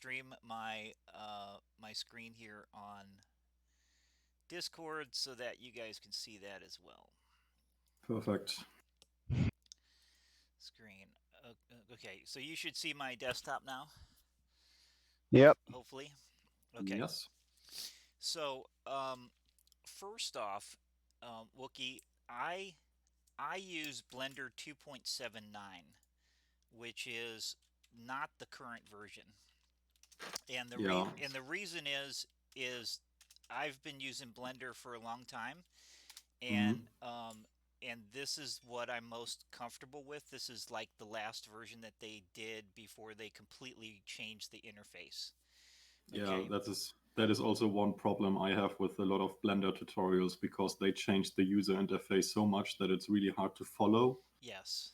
stream my my screen here on Discord so that you guys can see that as well. Perfect. Screen. Okay, so you should see my desktop now. Yep. Hopefully. Okay. Yes. So first off, Wookie, I I use Blender 2.79, which is not the current version. And Yeah. the reason is I've been using Blender for a long time, Hmm. and this is what I'm most comfortable with. This is like the last version that they did before they completely changed the interface. Yeah, Okay. that is also one problem I have with a lot of Blender tutorials because they changed the user interface so much that it's really hard to follow. Yes.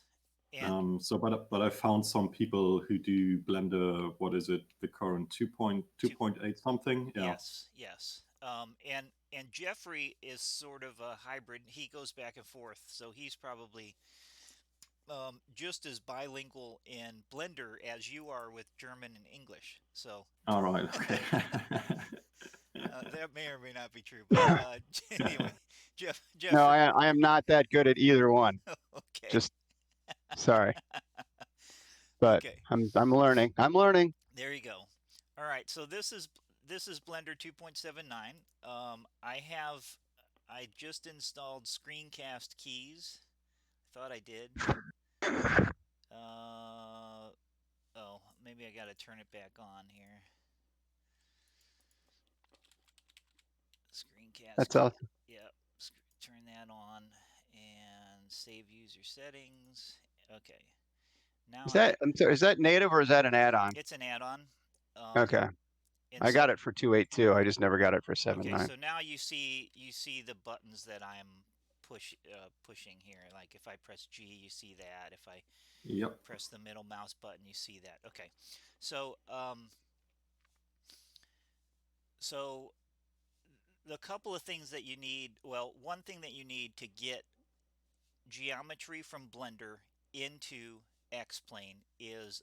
And But I found some people who do Blender. What is it? The current two 2.8 something. Yeah. yes, yes. And Jeffrey is sort of a hybrid. He goes back and forth, so he's probably just as bilingual in Blender as you are with German and English. So All right. Okay. that may or may not be true. But anyway, No, Jeffrey. I am not that good at either one. Okay, Just sorry, but okay. I'm learning. I'm learning. There you go. All right. So this is Blender 2.79. I just installed screencast keys. Thought I did. Uh, oh, maybe I got to turn it back on here. Screencast That's key. awesome. Yep. Turn that on and save user settings. Okay. Now Is that I'm sorry, is that native or is that an add-on? it's an add-on. Um, Okay, and I got so it for 282. I just never got it for okay, 7.9. so now you see the buttons that I'm pushing here. Like if I press G, you see that. If I Yep. press the middle mouse button, you see that. Okay. So the couple of things that you need, well, one thing that you need to get geometry from Blender into X-Plane is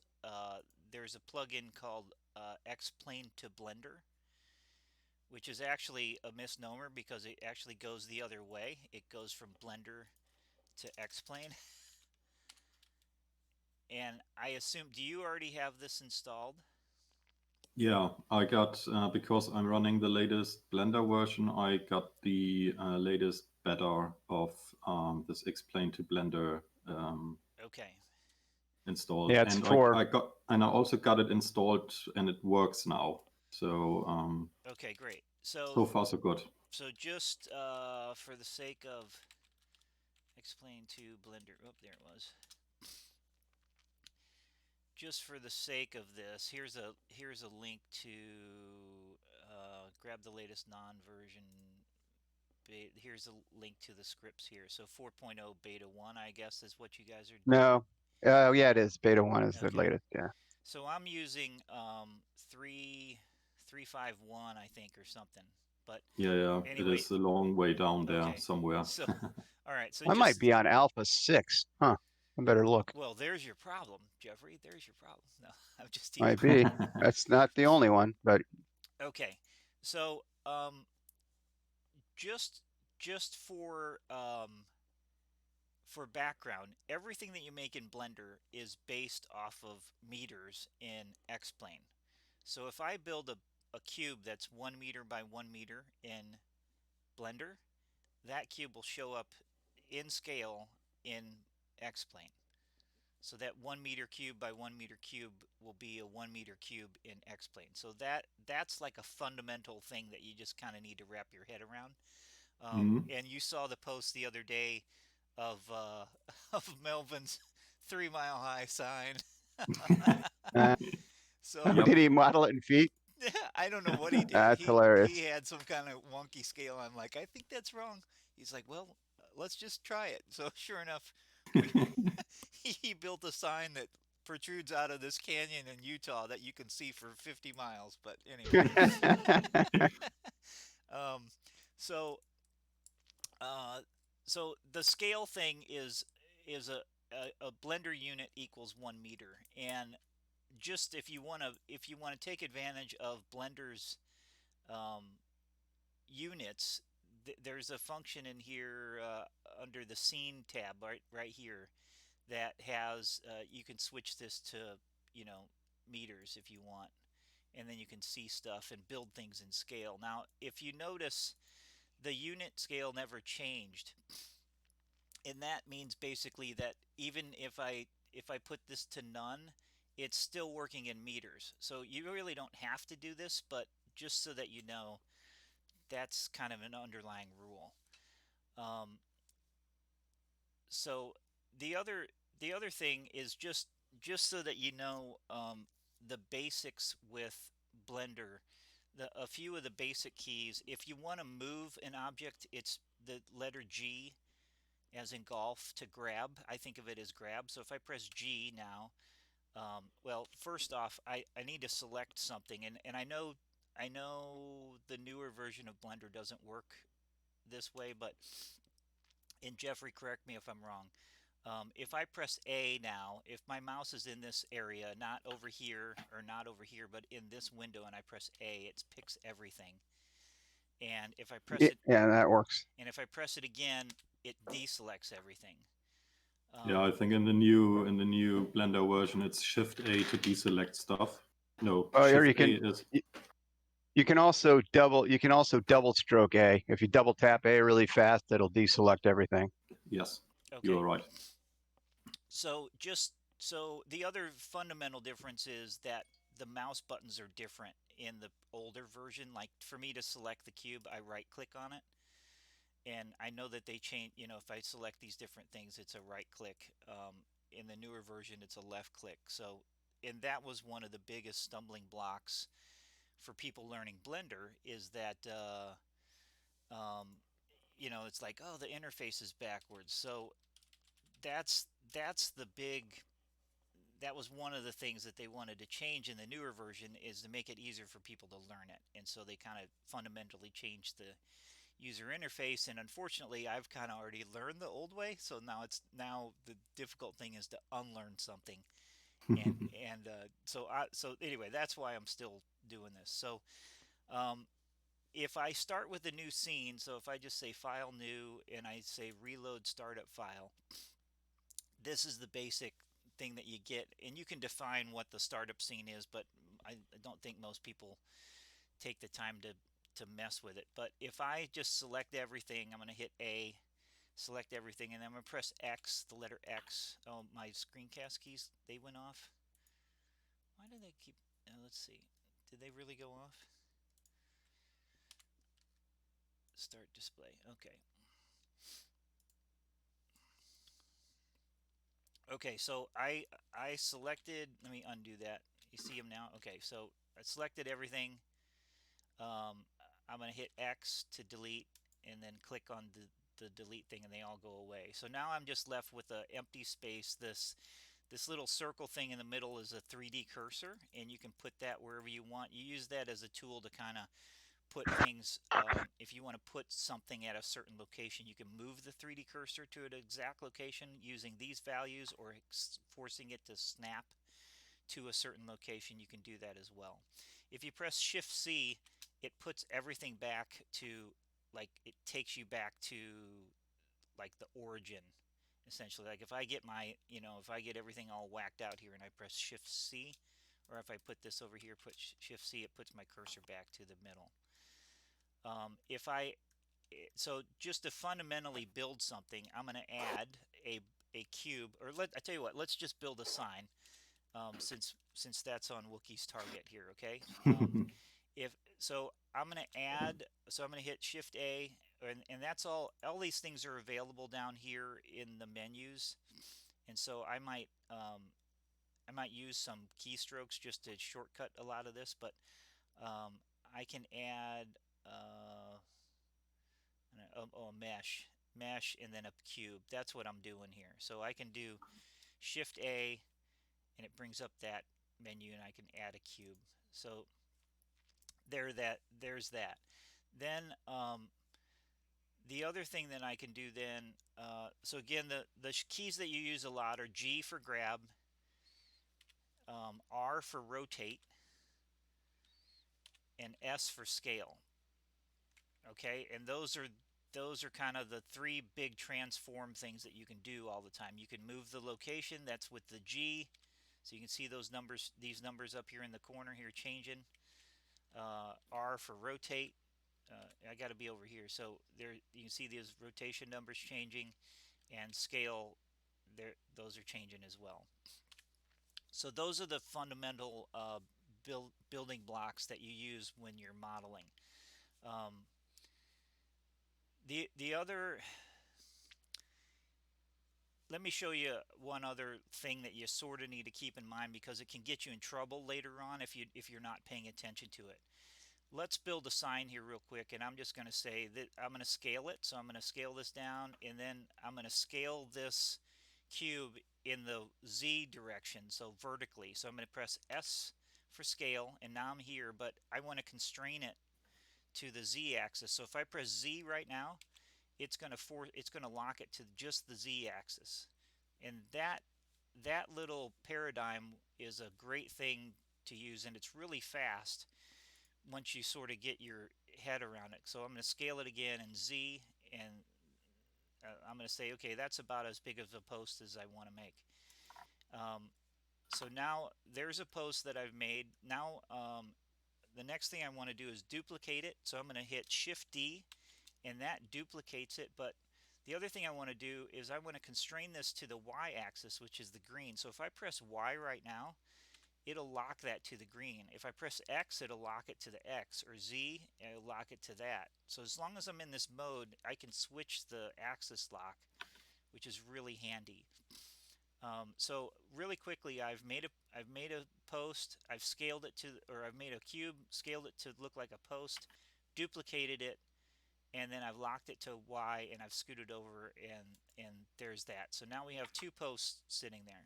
there's a plugin called X-Plane to Blender, which is actually a misnomer because it actually goes the other way. It goes from Blender to X-Plane. And I assume, do you already have this installed? Yeah, I got because I'm running the latest Blender version. I got the latest beta of this Explain to Blender Okay. installed, Yeah, it's and four. I also got it installed, and it works now. So Okay, great. so far so good. So just for the sake of Explain to Blender, oh, there it was. Just for the sake of this, here's a link to grab the latest non-version. Here's a link to the scripts here. So 4.0 beta 1, I guess, is what you guys are. No. Yeah, it is. Beta 1 is the Okay. latest. Yeah. So I'm using 3.351, I think, or something. But Yeah, yeah, it anyway, is a long way down there okay. somewhere. So all right. So I might just be on Alpha 6. Huh. I better look. well, there's your problem, Jeffrey. There's your problem. No, I'm just Might teasing. be. That's not the only one, but Okay. So just just for background, everything that you make in Blender is based off of meters in X-Plane. So if I build a cube that's 1 meter by 1 meter in Blender, that cube will show up in scale in X-Plane. So that 1 meter cube by 1 meter cube will be a 1 meter cube in X-Plane. So that's like a fundamental thing that you just kind of need to wrap your head around. Mhm. And you saw the post the other day of of Melvin's 3 mile high sign. uh, So did Yep. he model it in feet? I don't know what he did. That's He hilarious. had some kind of wonky scale. I'm like, I think that's wrong. He's like, well, let's just try it. So sure enough, we he built a sign that protrudes out of this canyon in Utah that you can see for 50 miles. But anyway, um, so uh, so the scale thing is a blender unit equals 1 meter, and just if you want to take advantage of Blender's um, units, there's a function in here under the scene tab right here that has you can switch this to, you know, meters if you want, and then you can see stuff and build things in scale. Now, if you notice, the unit scale never changed, and that means basically that even if I put this to none, it's still working in meters. So you really don't have to do this, but just so that you know, that's kind of an underlying rule. Um, so the other the other thing is just so that you know, the basics with Blender. A few of the basic keys. If you want to move an object, it's the letter G, as in golf, to grab. I think of it as grab. So if I press G now, well, first off, I need to select something, and I know the newer version of Blender doesn't work this way, but and Jeffrey, correct me if I'm wrong. If I press A now, if my mouse is in this area, not over here or not over here, but in this window, and I press A, it picks everything. And if I press Yeah, it, yeah, that works. and if I press it again, it deselects everything. Yeah, Um, I think in the new Blender version, it's Shift A to deselect stuff. No, Oh, or Shift A is you can also double stroke A. If you double tap A really fast, it'll deselect everything. yes. You okay. are right. So the other fundamental difference is that the mouse buttons are different in the older version. Like for me to select the cube, I right click on it. And I know that they change, you know, if I select these different things, it's a right click. In the newer version, it's a left click. So, and that was one of the biggest stumbling blocks for people learning Blender, is that, um, you know, it's like, oh, the interface is backwards. So that's that's the big that was one of the things that they wanted to change in the newer version, is to make it easier for people to learn it. And so they kind of fundamentally changed the user interface, and unfortunately I've kind of already learned the old way, so now the difficult thing is to unlearn something. So anyway, that's why I'm still doing this. So um, if I start with a new scene, so if I just say file new and I say reload startup file, this is the basic thing that you get, and you can define what the startup scene is, but I don't think most people take the time to mess with it. But if I just select everything, I'm going to hit A, select everything, and then I'm going to press X, the letter X. Oh, my screencast keys, they went off. Why do they keep, let's see, did they really go off? Start display, okay. Okay, so I selected, let me undo that. You see them now? Okay, so I selected everything. Um, I'm going to hit X to delete, and then click on the delete thing, and they all go away. So now I'm just left with an empty space. This little circle thing in the middle is a 3D cursor, and you can put that wherever you want. You use that as a tool to kind of put things, if you want to put something at a certain location, you can move the 3D cursor to an exact location using these values, or forcing it to snap to a certain location. You can do that as well. If you press Shift C, it puts everything back to, like, it takes you back to like the origin, essentially. Like if I get my, you know, if I get everything all whacked out here and I press Shift C, or if I put this over here, put Shift C, it puts my cursor back to the middle. If I So just to fundamentally build something, I'm going to add a cube, or I tell you what, let's just build a sign, since that's on Wookie's target here. Okay. If so, I'm going to add. So I'm going to hit Shift A, and that's all. All these things are available down here in the menus, and so I might use some keystrokes just to shortcut a lot of this, but I can add a mesh, and then a cube. That's what I'm doing here. So I can do Shift A, and it brings up that menu, and I can add a cube. So there's that. Then the other thing that I can do then, so again, the keys that you use a lot are G for grab, R for rotate, and S for scale. Okay, and those are kind of the three big transform things that you can do all the time. You can move the location, that's with the G. So you can see those numbers, these numbers up here in the corner here changing. R for rotate. I got to be over here. So there you can see these rotation numbers changing, and scale, there those are changing as well. So those are the fundamental building blocks that you use when you're modeling. Um, the other, let me show you one other thing that you sort of need to keep in mind, because it can get you in trouble later on if you're not paying attention to it. Let's build a sign here real quick, and I'm just going to say that I'm going to scale it. So I'm going to scale this down, and then I'm going to scale this cube in the Z direction, so vertically. So I'm going to press S for scale, and now I'm here, but I want to constrain it to the Z axis. So if I press Z right now, it's going to lock it to just the Z axis. And that little paradigm is a great thing to use, and it's really fast once you sort of get your head around it. So I'm going to scale it again in Z, and I'm going to say, okay, that's about as big of a post as I want to make. So now there's a post that I've made. Now the next thing I want to do is duplicate it. So I'm going to hit Shift D, and that duplicates it. But the other thing I want to do is I want to constrain this to the Y axis, which is the green. So if I press Y right now, it'll lock that to the green. If I press X, it'll lock it to the X, or Z, it'll lock it to that. So as long as I'm in this mode, I can switch the axis lock, which is really handy. So really quickly, I've made a post, I've scaled it to, or I've made a cube, scaled it to look like a post, duplicated it, and then I've locked it to Y, and I've scooted over, and there's that. So now we have two posts sitting there.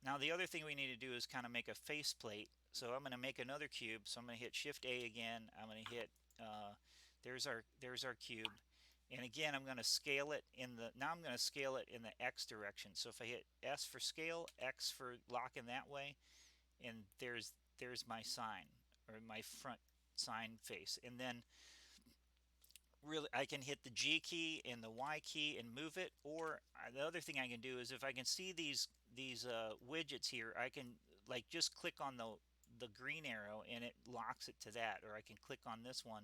Now the other thing we need to do is kind of make a faceplate. So I'm going to make another cube. So I'm going to hit Shift A again. I'm going to hit there's our cube, and again I'm going to scale it in the, now I'm going to scale it in the X direction. So if I hit S for scale, X for locking that way, and there's my sign, or my front sign face. And then really I can hit the G key and the Y key and move it. Or the other thing I can do is, if I can see these widgets here, I can like just click on the green arrow and it locks it to that, or I can click on this one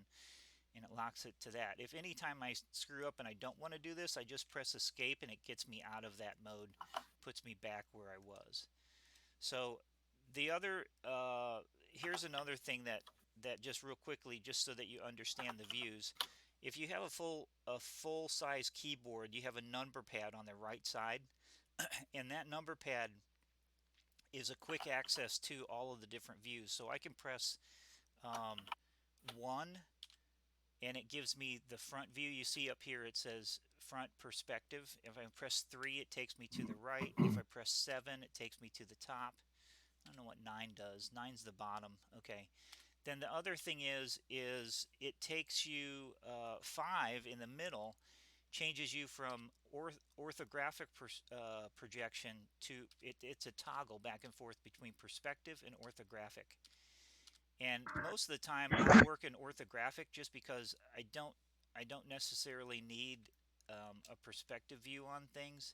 and it locks it to that. If anytime I screw up and I don't want to do this, I just press escape and it gets me out of that mode, puts me back where I was. So the other here's another thing that just real quickly, just so that you understand the views. If you have a full size keyboard, you have a number pad on the right side, and that number pad is a quick access to all of the different views. So I can press 1, and it gives me the front view. You see up here it says front perspective. If I press 3, it takes me to the right. If I press 7, it takes me to the top. I don't know what 9 does. 9's the bottom. Okay. Then the other thing is it takes you 5 in the middle, changes you from orthographic projection to it's a toggle back and forth between perspective and orthographic. And most of the time I'll work in orthographic just because I don't necessarily need a perspective view on things.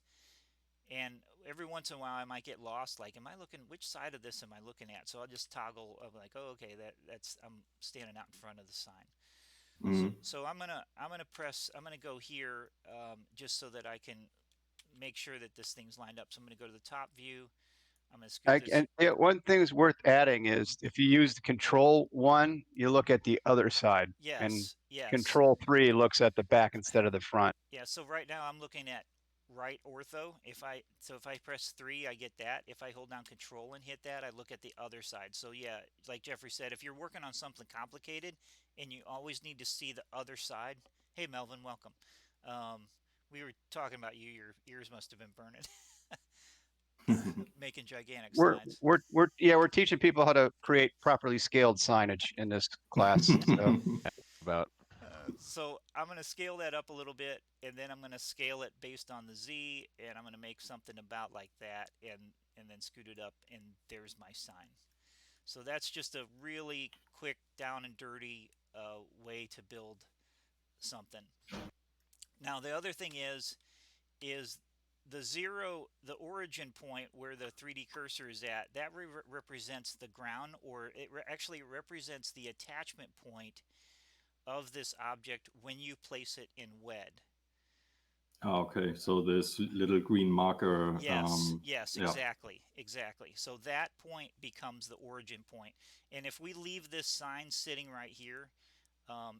And every once in a while I might get lost, like, am I looking, which side of this am I looking at? So I'll just toggle, I'm like, oh, okay, that's I'm standing out in front of the sign. So I'm gonna go here just so that I can make sure that this thing's lined up. So I'm gonna go to the top view. I'm gonna scoot this. And one thing is worth adding is, if you use the Control 1, you look at the other side. And Yes. Control 3 looks at the back instead of the front. Yeah, so right now I'm looking at right ortho. If I press 3, I get that. If I hold down Control and hit that, I look at the other side. So yeah, like Jeffrey said, if you're working on something complicated and you always need to see the other side. Hey Melvin, welcome. We were talking about you. Your ears must have been burning. Making gigantic signs. We're teaching people how to create properly scaled signage in this class. So. About So I'm going to scale that up a little bit, and then I'm going to scale it based on the Z, and I'm going to make something about like that, and then scoot it up, and there's my sign. So that's just a really quick, down and dirty way to build something. Now the other thing is the zero, the origin point where the 3D cursor is at, that represents the ground, or it actually represents the attachment point of this object when you place it in wed. Okay, so this little green marker, Yes, yeah, exactly. So that point becomes the origin point. And if we leave this sign sitting right here,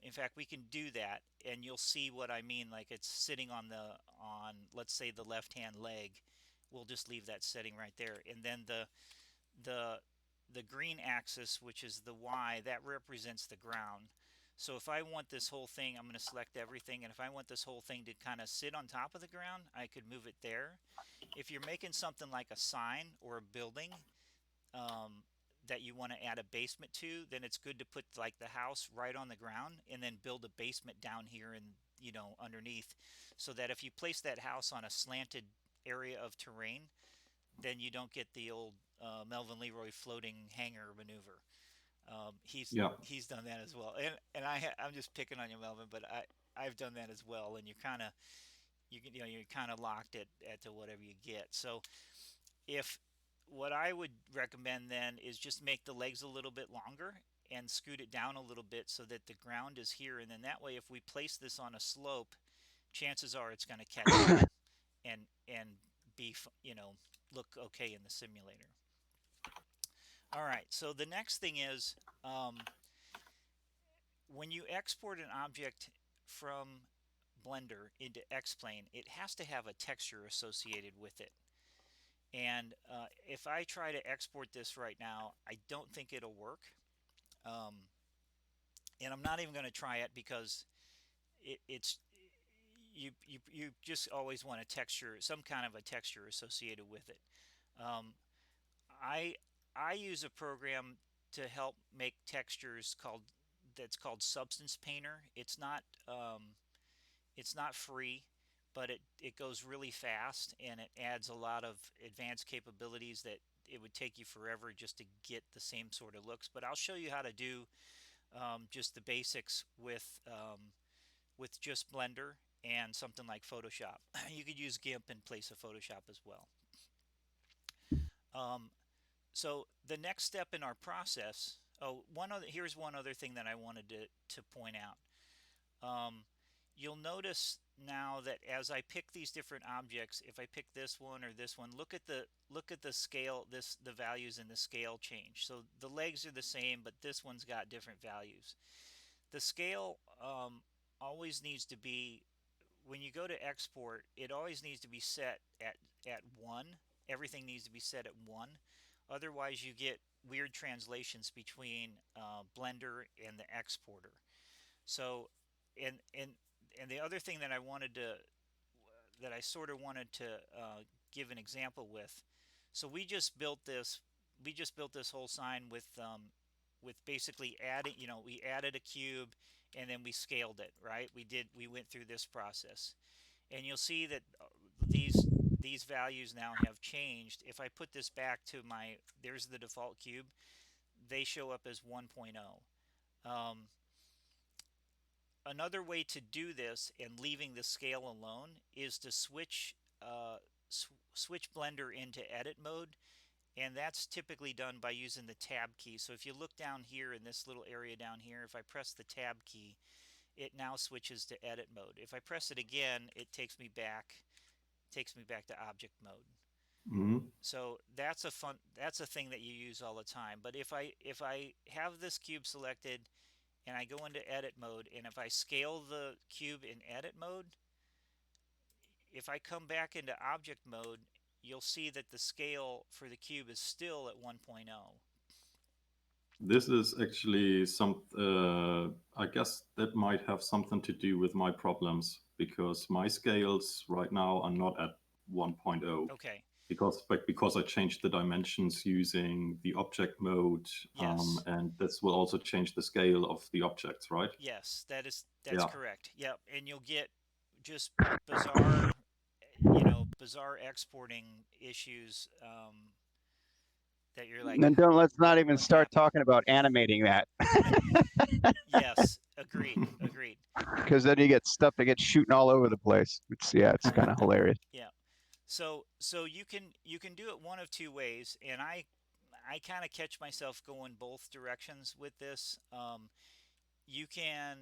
in fact, we can do that, and you'll see what I mean. Like it's sitting on let's say the left-hand leg. We'll just leave that setting right there, and then the the green axis, which is the Y, that represents the ground. So if I want this whole thing, I'm going to select everything, and if I want this whole thing to kind of sit on top of the ground, I could move it there. If you're making something like a sign or a building, um, that you want to add a basement to, then it's good to put like the house right on the ground and then build a basement down here and underneath, so that if you place that house on a slanted area of terrain, then you don't get the old Melvin Leroy floating hangar maneuver. yeah, He's done that as well, and I'm just picking on you, Melvin, but I've done that as well, and you're kind of locked at to whatever you get. So if what I would recommend then is just make the legs a little bit longer and scoot it down a little bit so that the ground is here, and then that way if we place this on a slope, chances are it's going to catch on and be look okay in the simulator. All right, so the next thing is, when you export an object from Blender into X-Plane, it has to have a texture associated with it. And if I try to export this right now, I don't think it'll work. Um, and I'm not even going to try it because it's you just always want a texture, some kind of a texture associated with it. Um, I I use a program to help make textures called Substance Painter. It's not free, but it goes really fast, and it adds a lot of advanced capabilities that it would take you forever just to get the same sort of looks. But I'll show you how to do just the basics with just Blender and something like Photoshop. You could use GIMP in place of Photoshop as well. Um, so the next step in our process. Here's one other thing that I wanted to point out. You'll notice now that as I pick these different objects, if I pick this one or this one, look at the scale, the values in the scale change. So the legs are the same, but this one's got different values. The scale always needs to be, when you go to export, it always needs to be set at 1. Everything needs to be set at 1. Otherwise, you get weird translations between Blender and the exporter. So, and and and the other thing that I sort of wanted to give an example with. So we just built this whole sign with basically adding, we added a cube and then we scaled it, right? We went through this process, and you'll see that these values now have changed. If I put this back to there's the default cube, they show up as 1.0. Um, Another way to do this and leaving the scale alone is to switch Blender into edit mode, and that's typically done by using the tab key. So if you look down here in this little area down here, if I press the tab key, it now switches to edit mode. If I press it again, it takes me back to object mode. hmm So that's a thing that you use all the time. But if I have this cube selected and I go into edit mode, and if I scale the cube in edit mode, if I come back into object mode, you'll see that the scale for the cube is still at 1.0. This is actually I guess that might have something to do with my problems because my scales right now are not at 1.0. Okay. because I changed the dimensions using the object mode, Yes. and this will also change the scale of the objects, right? Yes, that's Yeah. correct. Yep, and you'll get just bizarre, bizarre exporting issues that you're like, And don't let's not even what start happened? talking about animating that, Yes, agreed, agreed. because then you get stuff that gets shooting all over the place. It's kind of hilarious. Yeah. So you can do it one of two ways, and I kind of catch myself going both directions with this. You can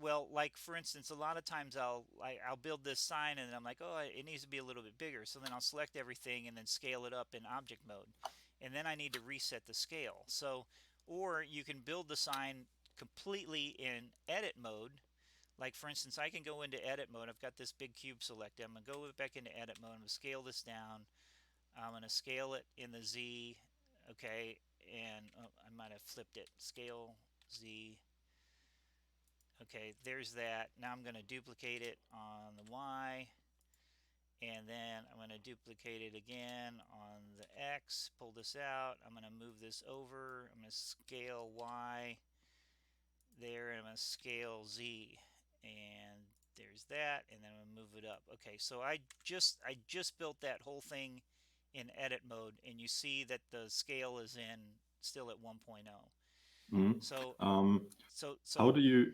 Well, like for instance, a lot of times I'll build this sign and I'm like, oh, it needs to be a little bit bigger. So then I'll select everything and then scale it up in object mode, and then I need to reset the scale. So, or you can build the sign completely in edit mode. Like for instance, I can go into edit mode. I've got this big cube selected. I'm gonna go back into edit mode. I'm gonna scale this down. I'm gonna scale it in the Z. Okay, and oh, I might have flipped it. Scale Z. Okay, there's that. Now I'm going to duplicate it on the Y, and then I'm going to duplicate it again on the X, pull this out. I'm going to move this over. I'm going to scale Y there, and I'm going to scale Z, and there's that, and then I'm going to move it up. Okay, so I just built that whole thing in edit mode, and you see that the scale is still at 1.0. Mhm. So so How so do you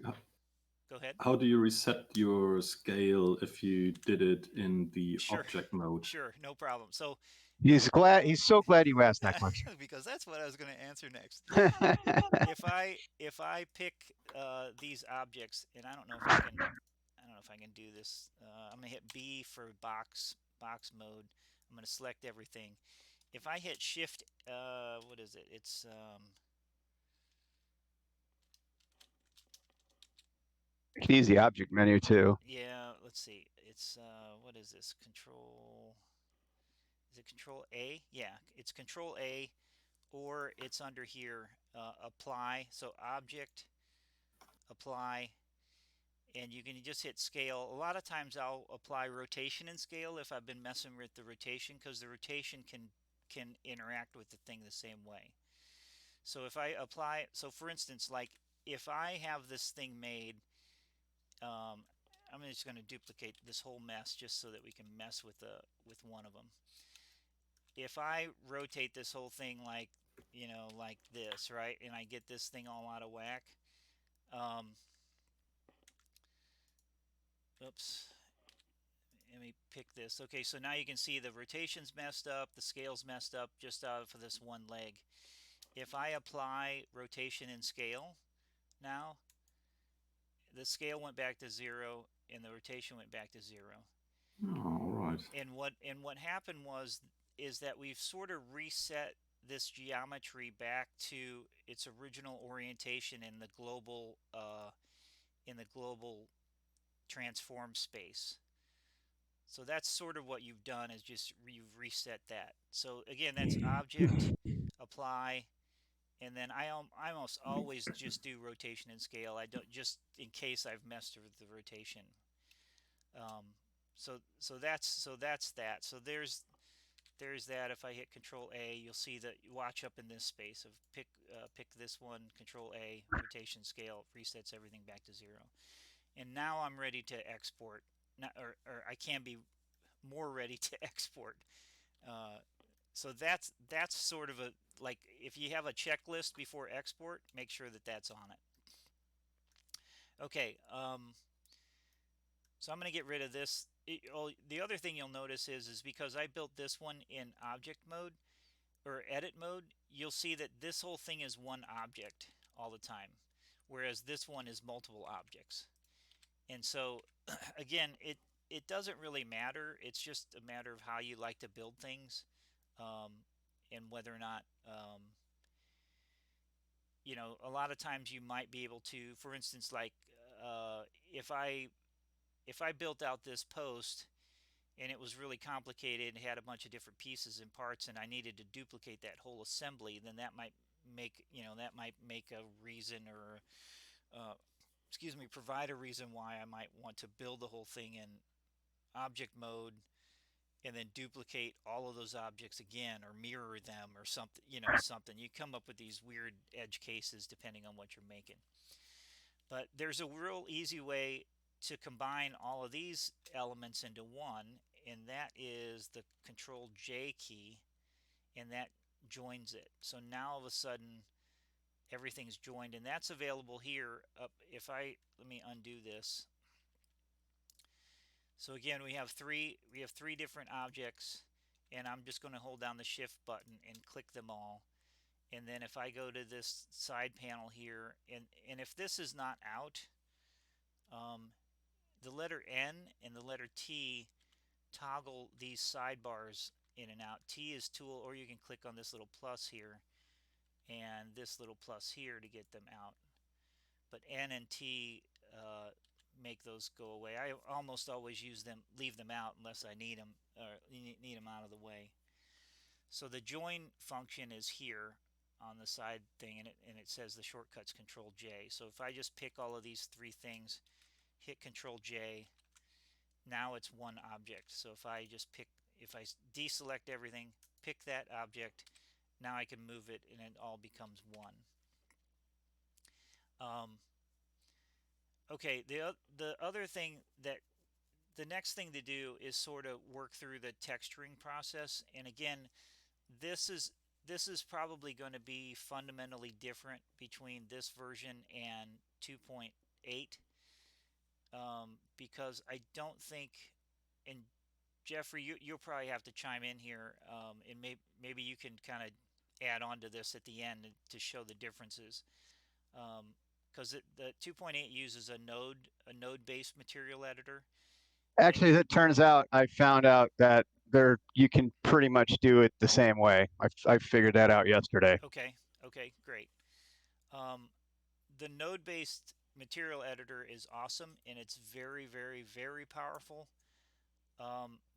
go ahead. how do you reset your scale if you did it in the Sure, object mode? sure, no problem. So He's so glad you asked that question. because that's what I was going to answer next. If I pick these objects, and I don't know if I can do this. I'm going to hit B for box mode. I'm going to select everything. If I hit Shift, what is it? It's You can use the object menu too. yeah. Let's see. It's what is this? Control. Is it Control A? Yeah, it's Control A, or it's under here, apply. So object, apply, and you can just hit scale. A lot of times I'll apply rotation and scale if I've been messing with the rotation, because the rotation can interact with the thing the same way. So if I apply, so for instance, like if I have this thing made, I'm just going to duplicate this whole mess just so that we can mess with one of them. If I rotate this whole thing like this, right, and I get this thing all out of whack, oops, let me pick this. Okay, so now you can see the rotation's messed up, the scale's messed up just out of this one leg. If I apply rotation and scale now, the scale went back to 0 and the rotation went back to 0. Oh, all right. And what happened is that we've sort of reset this geometry back to its original orientation in the global transform space. So that's sort of what you've done, is just you've reset that. So again, that's object, apply, and then I almost always just do rotation and scale. I don't, just in case I've messed with the rotation. So that's that. So there's that. If I hit Control A, you'll see that, watch up in this space of pick this one, Control A, rotation scale, resets everything back to 0. And now I'm ready to export. Not, or I can be more ready to export. Uh, so that's sort of a, like, if you have a checklist before export, make sure that that's on it. Okay, so I'm going to get rid of this. The other thing you'll notice is because I built this one in object mode or edit mode, you'll see that this whole thing is one object all the time, whereas this one is multiple objects. And so again, it doesn't really matter. It's just a matter of how you like to build things, um, and whether or not, a lot of times you might be able to, for instance, like, uh, if I if I built out this post and it was really complicated and had a bunch of different pieces and parts, and I needed to duplicate that whole assembly, then that might make a reason, or provide a reason why I might want to build the whole thing in object mode and then duplicate all of those objects again or mirror them or something. You come up with these weird edge cases depending on what you're making. But there's a real easy way to combine all of these elements into one, and that is the Control J key, and that joins it. So now all of a sudden everything's joined, and that's available here. Let me undo this. So again, we have three different objects, and I'm just going to hold down the shift button and click them all. And then if I go to this side panel here, and if this is not out, the letter N and the letter T toggle these sidebars in and out. T is tool, or you can click on this little plus here and this little plus here to get them out. But N and T make those go away. I almost always leave them out unless I need them, or need them out of the way. So the join function is here on the side thing, and it says the shortcut's Control J. So if I just pick all of these three things, hit Control J, now it's one object. So if I deselect everything, pick that object, now I can move it and it all becomes one. Okay, the other thing the next thing to do is sort of work through the texturing process. And again, this is probably going to be fundamentally different between this version and 2.8, because I don't think, and Jeffrey, you'll probably have to chime in here, and maybe you can kind of add on to this at the end to show the differences. Because the 2.8 uses a node-based material editor. Actually, as it turns out, I found out that you can pretty much do it the same way. I figured that out yesterday. Okay, great. The node-based material editor is awesome, and it's very, very, very powerful.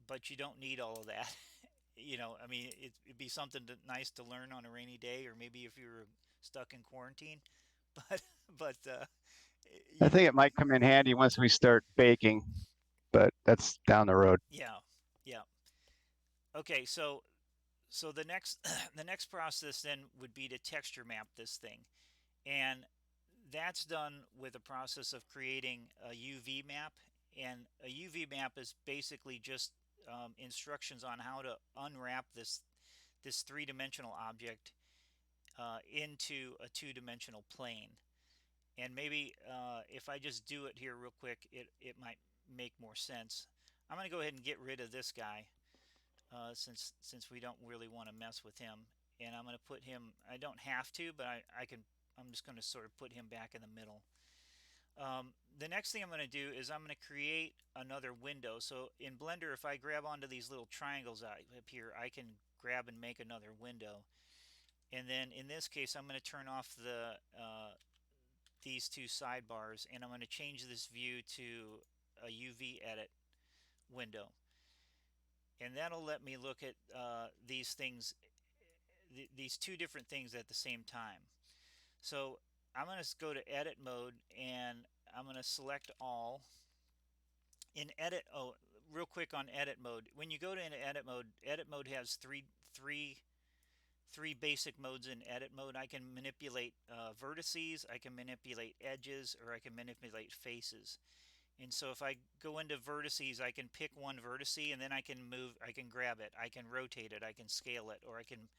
But you don't need all of that. I mean, it'd be something nice to learn on a rainy day, or maybe if you were stuck in quarantine. But I think it might come in handy once we start baking, but that's down the road. yeah, yeah. Okay, so the next the next process then would be to texture map this thing, and that's done with a process of creating a UV map. And a UV map is basically just instructions on how to unwrap this three-dimensional object into a two-dimensional plane. And maybe if I just do it here real quick, it might make more sense. I'm going to go ahead and get rid of this guy, since we don't really want to mess with him. And I'm going to put him, I don't have to, but I'm just going to sort of put him back in the middle. The next thing I'm going to do is I'm going to create another window. So in Blender, if I grab onto these little triangles up here, I can grab and make another window. And then in this case, I'm going to turn off these two sidebars, and I'm going to change this view to a UV edit window. And that'll let me look at these things, these two different things at the same time. So I'm going to go to edit mode, and I'm going to select all. In edit, real quick on edit mode, when you go to edit mode has three basic modes in edit mode. I can manipulate vertices, I can manipulate edges, or I can manipulate faces. And so if I go into vertices, I can pick one vertice, and then I can grab it, I can rotate it, I can scale it, or I can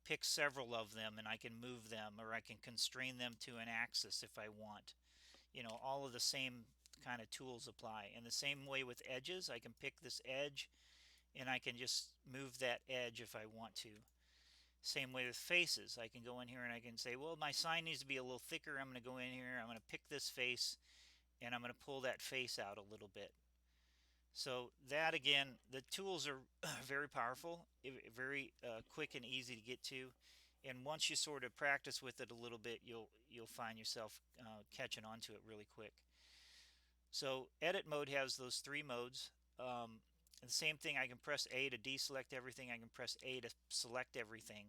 pick several of them and I can move them, or I can constrain them to an axis if I want. All of the same kind of tools apply. And the same way with edges, I can pick this edge and I can just move that edge if I want to. Same way with faces. I can go in here and I can say, well, my sign needs to be a little thicker. I'm going to go in here, I'm going to pick this face, and I'm going to pull that face out a little bit. So that, again, the tools are very powerful, very quick and easy to get to. And once you sort of practice with it a little bit, you'll find yourself catching on to it really quick. So edit mode has those three modes. And the same thing, I can press A to deselect everything. I can press A to select everything.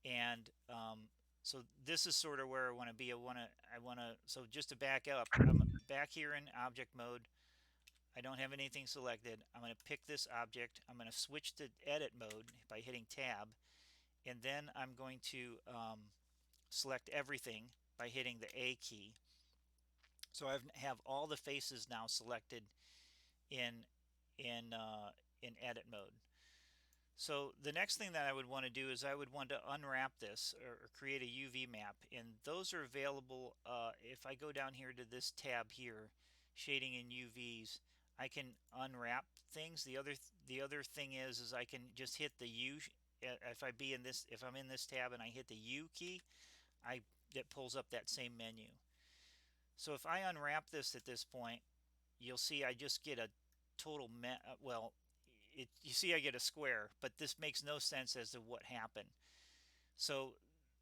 And so this is sort of where I want to be. So just to back up, I'm back here in object mode. I don't have anything selected. I'm going to pick this object. I'm going to switch to edit mode by hitting tab, and then I'm going to select everything by hitting the A key. So I have all the faces now selected in in in edit mode. So the next thing that I would want to do is I would want to unwrap this or create a UV map, and those are available if I go down here to this tab here, shading in UVs. I can unwrap things. The other thing is I can just hit the U. If I'm in this tab and I hit the U key, it pulls up that same menu. So if I unwrap this at this point, you'll see I just get a total well, you see I get a square, but this makes no sense as to what happened. So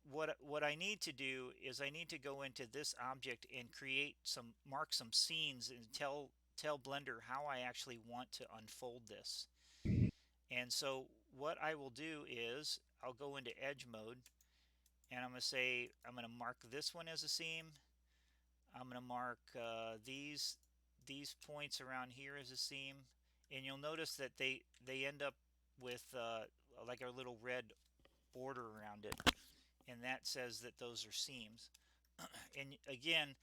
what I need to do is I need to go into this object and mark some scenes and tell Blender how I actually want to unfold this. And so what I will do is I'll go into edge mode, and I'm going to mark this one as a seam. I'm going to mark these points around here as a seam, and you'll notice that they end up with like a little red border around it, and that says that those are seams. And again,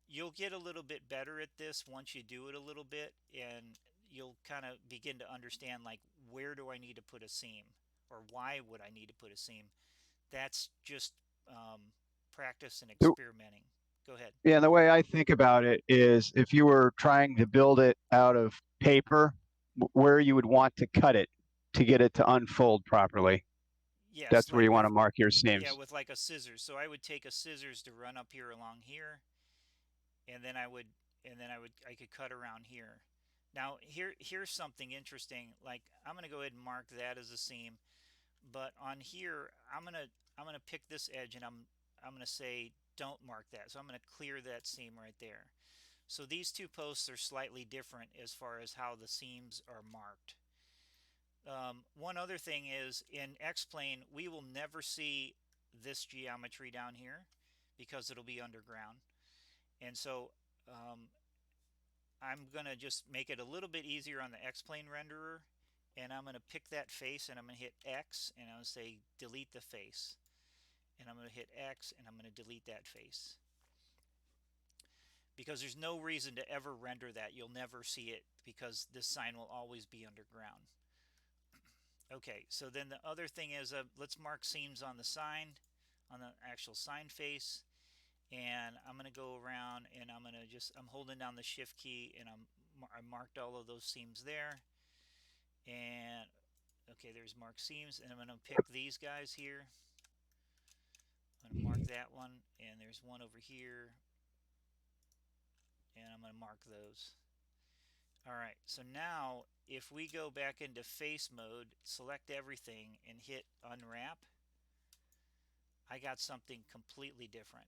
you'll get a little bit better at this once you do it a little bit, and you'll kind of begin to understand, like, where do I need to put a seam, or why would I need to put a seam. That's just practice and So, experimenting. Go ahead. yeah, the way I think about it is if you were trying to build it out of paper, where you would want to cut it to get it to unfold properly. Yes, That's where like you want with to mark your yeah, seams. with like a scissors. So I would take a scissors to run up here along here, and then I could cut around here. Now here's something interesting. Like, I'm gonna go ahead and mark that as a seam, but on here I'm gonna pick this edge, and I'm gonna say don't mark that. So I'm gonna clear that seam right there. So these two posts are slightly different as far as how the seams are marked. One other thing is, in X-Plane, we will never see this geometry down here because it'll be underground. And so I'm going to just make it a little bit easier on the X-Plane renderer. And I'm going to pick that face, and I'm going to hit X, and I'm going to say delete the face. And I'm going to hit X, and I'm going to delete that face. Because there's no reason to ever render that. You'll never see it because this sign will always be underground. Okay, so then the other thing is, let's mark seams on the sign, on the actual sign face, and I'm going to go around and I'm holding down the shift key, and I marked all of those seams there. And okay, there's marked seams, and I'm going to pick these guys here. I'm going to mark that one, and there's one over here, and I'm going to mark those. Alright, so now if we go back into face mode, select everything, and hit unwrap, I got something completely different.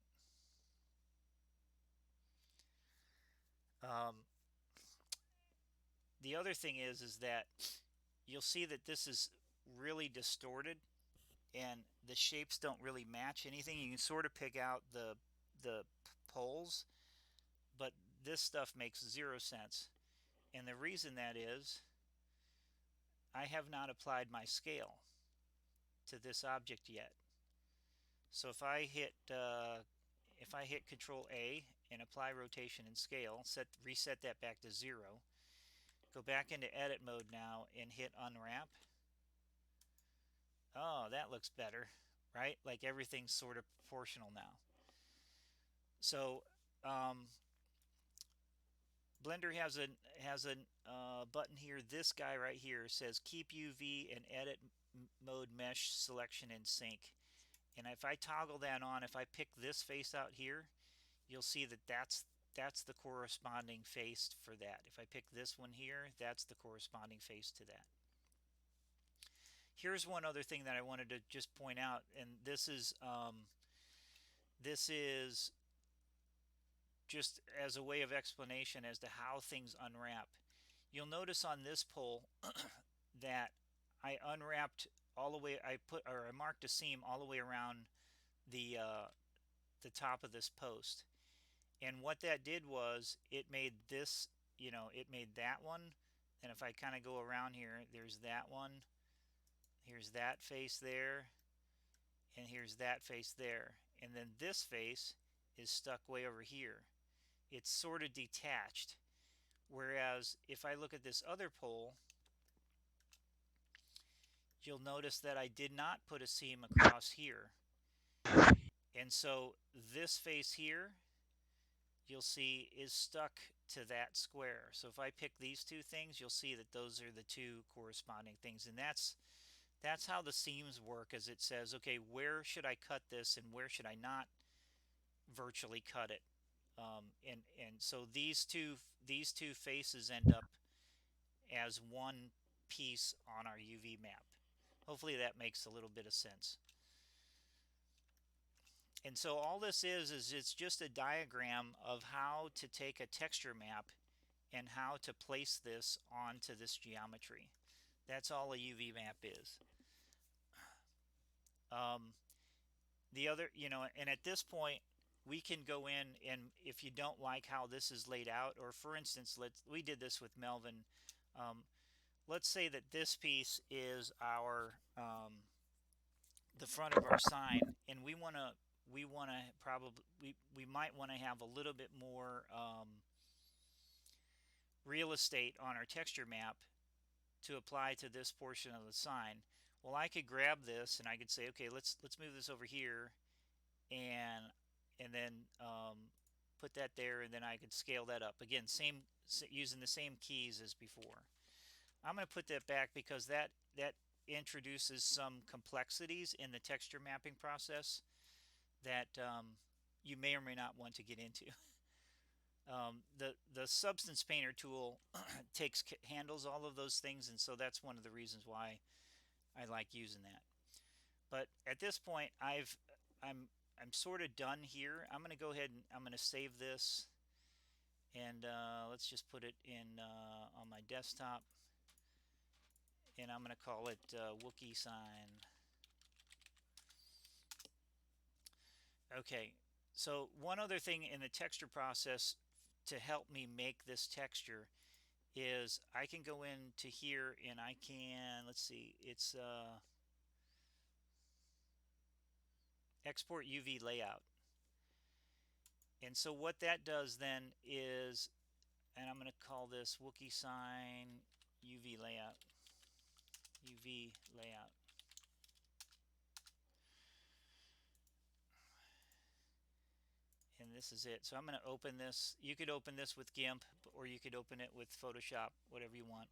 The other thing is that you'll see that this is really distorted, and the shapes don't really match anything. You can sort of pick out the poles, but this stuff makes zero sense. And the reason that is, I have not applied my scale to this object yet. So if I hit Control A and apply rotation and scale, reset that back to 0, go back into edit mode now and hit unwrap. Oh, that looks better, right? Like, everything's sort of proportional now. So Blender has a button here. This guy right here says keep UV and edit mode mesh selection in sync. And if I toggle that on, if I pick this face out here, you'll see that that's the corresponding face for that. If I pick this one here, that's the corresponding face to that. Here's one other thing that I wanted to just point out, and this is just as a way of explanation as to how things unwrap. You'll notice on this pole that I unwrapped all the way. I marked a seam all the way around the top of this post, and what that did was it made this it made that one. And if I kind of go around here, there's that one. Here's that face there. And here's that face there. And then this face is stuck way over here. It's sort of detached. Whereas if I look at this other pole, you'll notice that I did not put a seam across here. And so this face here, you'll see, is stuck to that square. So if I pick these two things, you'll see that those are the two corresponding things. And that's how the seams work, as it says, okay, where should I cut this and where should I not virtually cut it? And so these two faces end up as one piece on our UV map. Hopefully that makes a little bit of sense. And so all this is it's just a diagram of how to take a texture map and how to place this onto this geometry. That's all a UV map is. The other, and at this point, we can go in, and if you don't like how this is laid out, or for instance, we did this with Melvin. Let's say that this piece is our the front of our sign, and we want to probably we might want to have a little bit more real estate on our texture map to apply to this portion of the sign. Well, I could grab this and I could say, okay, let's move this over here, and then put that there, and then I could scale that up again, using the same keys as before. I'm going to put that back because that introduces some complexities in the texture mapping process that you may or may not want to get into. The Substance Painter tool handles all of those things, and so that's one of the reasons why I like using that. But at this point, I'm sort of done here. I'm going to go ahead and I'm going to save this, and let's just put it in on my desktop, and I'm going to call it Wookiee sign. Okay, so one other thing in the texture process to help me make this texture is I can go into here and I can, let's see, it's export UV layout. And so what that does then is, and I'm going to call this Wookiee sign UV layout. UV layout. And this is it. So I'm going to open this. You could open this with GIMP, or you could open it with Photoshop, whatever you want.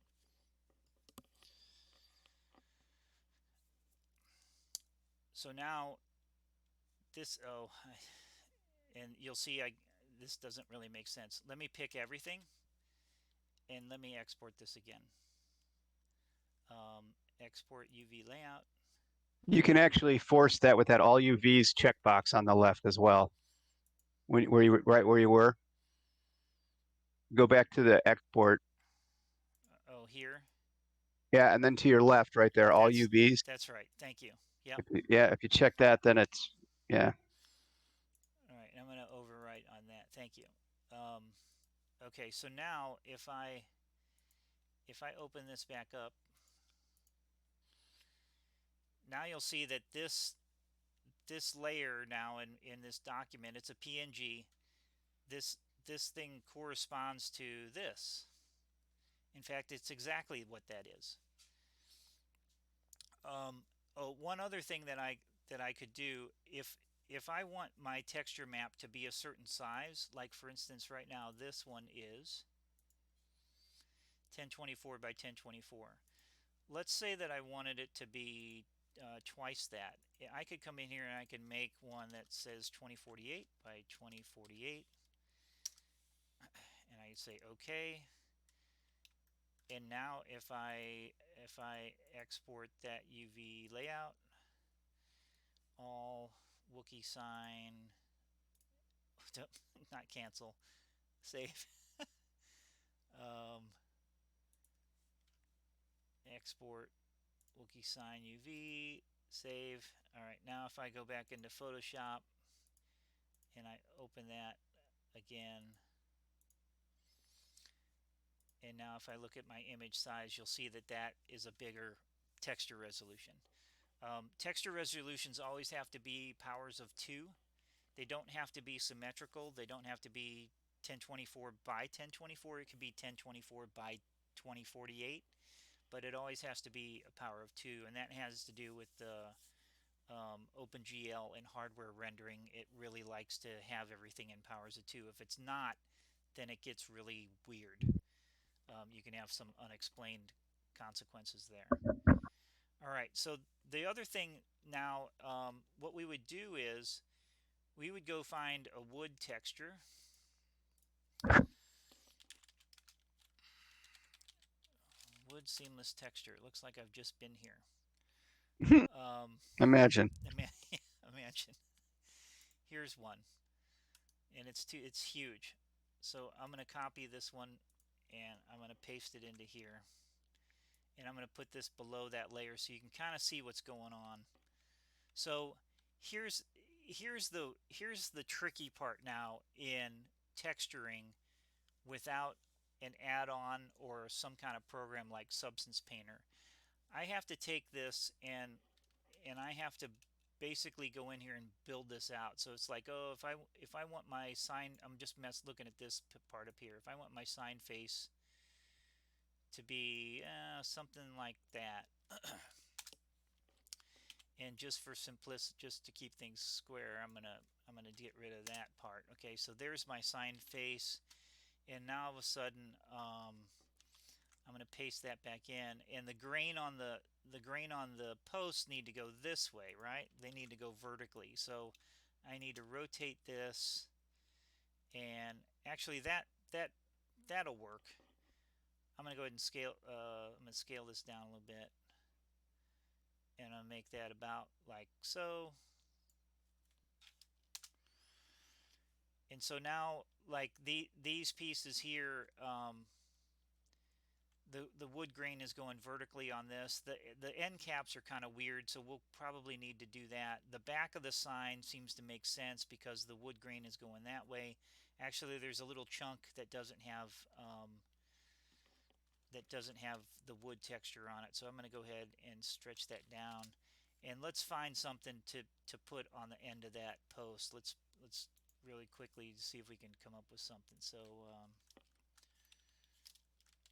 So now this, and you'll see this doesn't really make sense. Let me pick everything, and let me export this again. Export UV layout. You can actually force that with that all UVs checkbox on the left as well. Right where you were. Go back to the export. Oh, here. Yeah, and then to your left, right there, all UVs. That's right. Thank you. Yep. If you check that, then it's yeah. All right, I'm going to overwrite on that. Thank you. Okay, so now if I open this back up, now you'll see that this layer now in this document, it's a PNG. This thing corresponds to this. In fact, it's exactly what that is. One other thing that I could do, if I want my texture map to be a certain size, like for instance right now this one is 1024 by 1024. Let's say that I wanted it to be twice that. I could come in here and I can make one that says 2048 by 2048, and I say OK. And now if I export that UV layout, all Wookiee sign, not cancel, save. Export Wookiee sign UV, save. All right, now if I go back into Photoshop and I open that again, And now if I look at my image size, you'll see that that is a bigger texture resolution. Texture resolutions always have to be powers of 2. They don't have to be symmetrical. They don't have to be 1024 by 1024. It can be 1024 by 2048, but it always has to be a power of 2, and that has to do with the OpenGL and hardware rendering. It really likes to have everything in powers of 2. If it's not, then it gets really weird. You can have some unexplained consequences there. All right, so the other thing now, what we would do is we would go find a wood texture. Wood seamless texture. It looks like I've just been here. Imagine. Imagine. Here's one, and it's huge. So I'm going to copy this one, and I'm going to paste it into here, and I'm going to put this below that layer so you can kind of see what's going on. So here's the tricky part now in texturing without an add-on or some kind of program like Substance Painter. I have to take this and I have to basically go in here and build this out. So it's like, oh, if I want my sign, I'm just looking at this part up here. If I want my sign face to be something like that, and just for simplicity, just to keep things square, I'm gonna get rid of that part. Okay, so there's my sign face, and now all of a sudden, I'm going to paste that back in, and the grain on the posts need to go this way, right? They need to go vertically. So I need to rotate this, and actually that'll work. I'm going to go ahead and scale. I'm going to scale this down a little bit, and I'll make that about like so. And so now, like these pieces here. The wood grain is going vertically on this. The end caps are kind of weird, so we'll probably need to do that. The back of the sign seems to make sense because the wood grain is going that way. Actually, there's a little chunk that doesn't have the wood texture on it, so I'm going to go ahead and stretch that down. And let's find something to put on the end of that post. Let's really quickly see if we can come up with something. So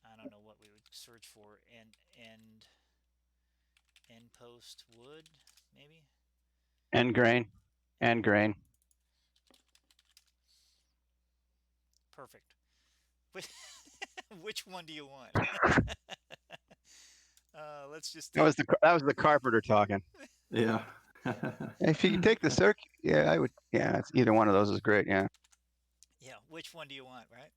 I don't know what we would search for. End post wood, maybe. End grain. End grain. Perfect. Which one do you want? Let's just take... that was the carpenter talking. Yeah. If you can take the circuit, yeah, I would. Yeah, it's either one of those is great. Yeah. Yeah. Which one do you want, right?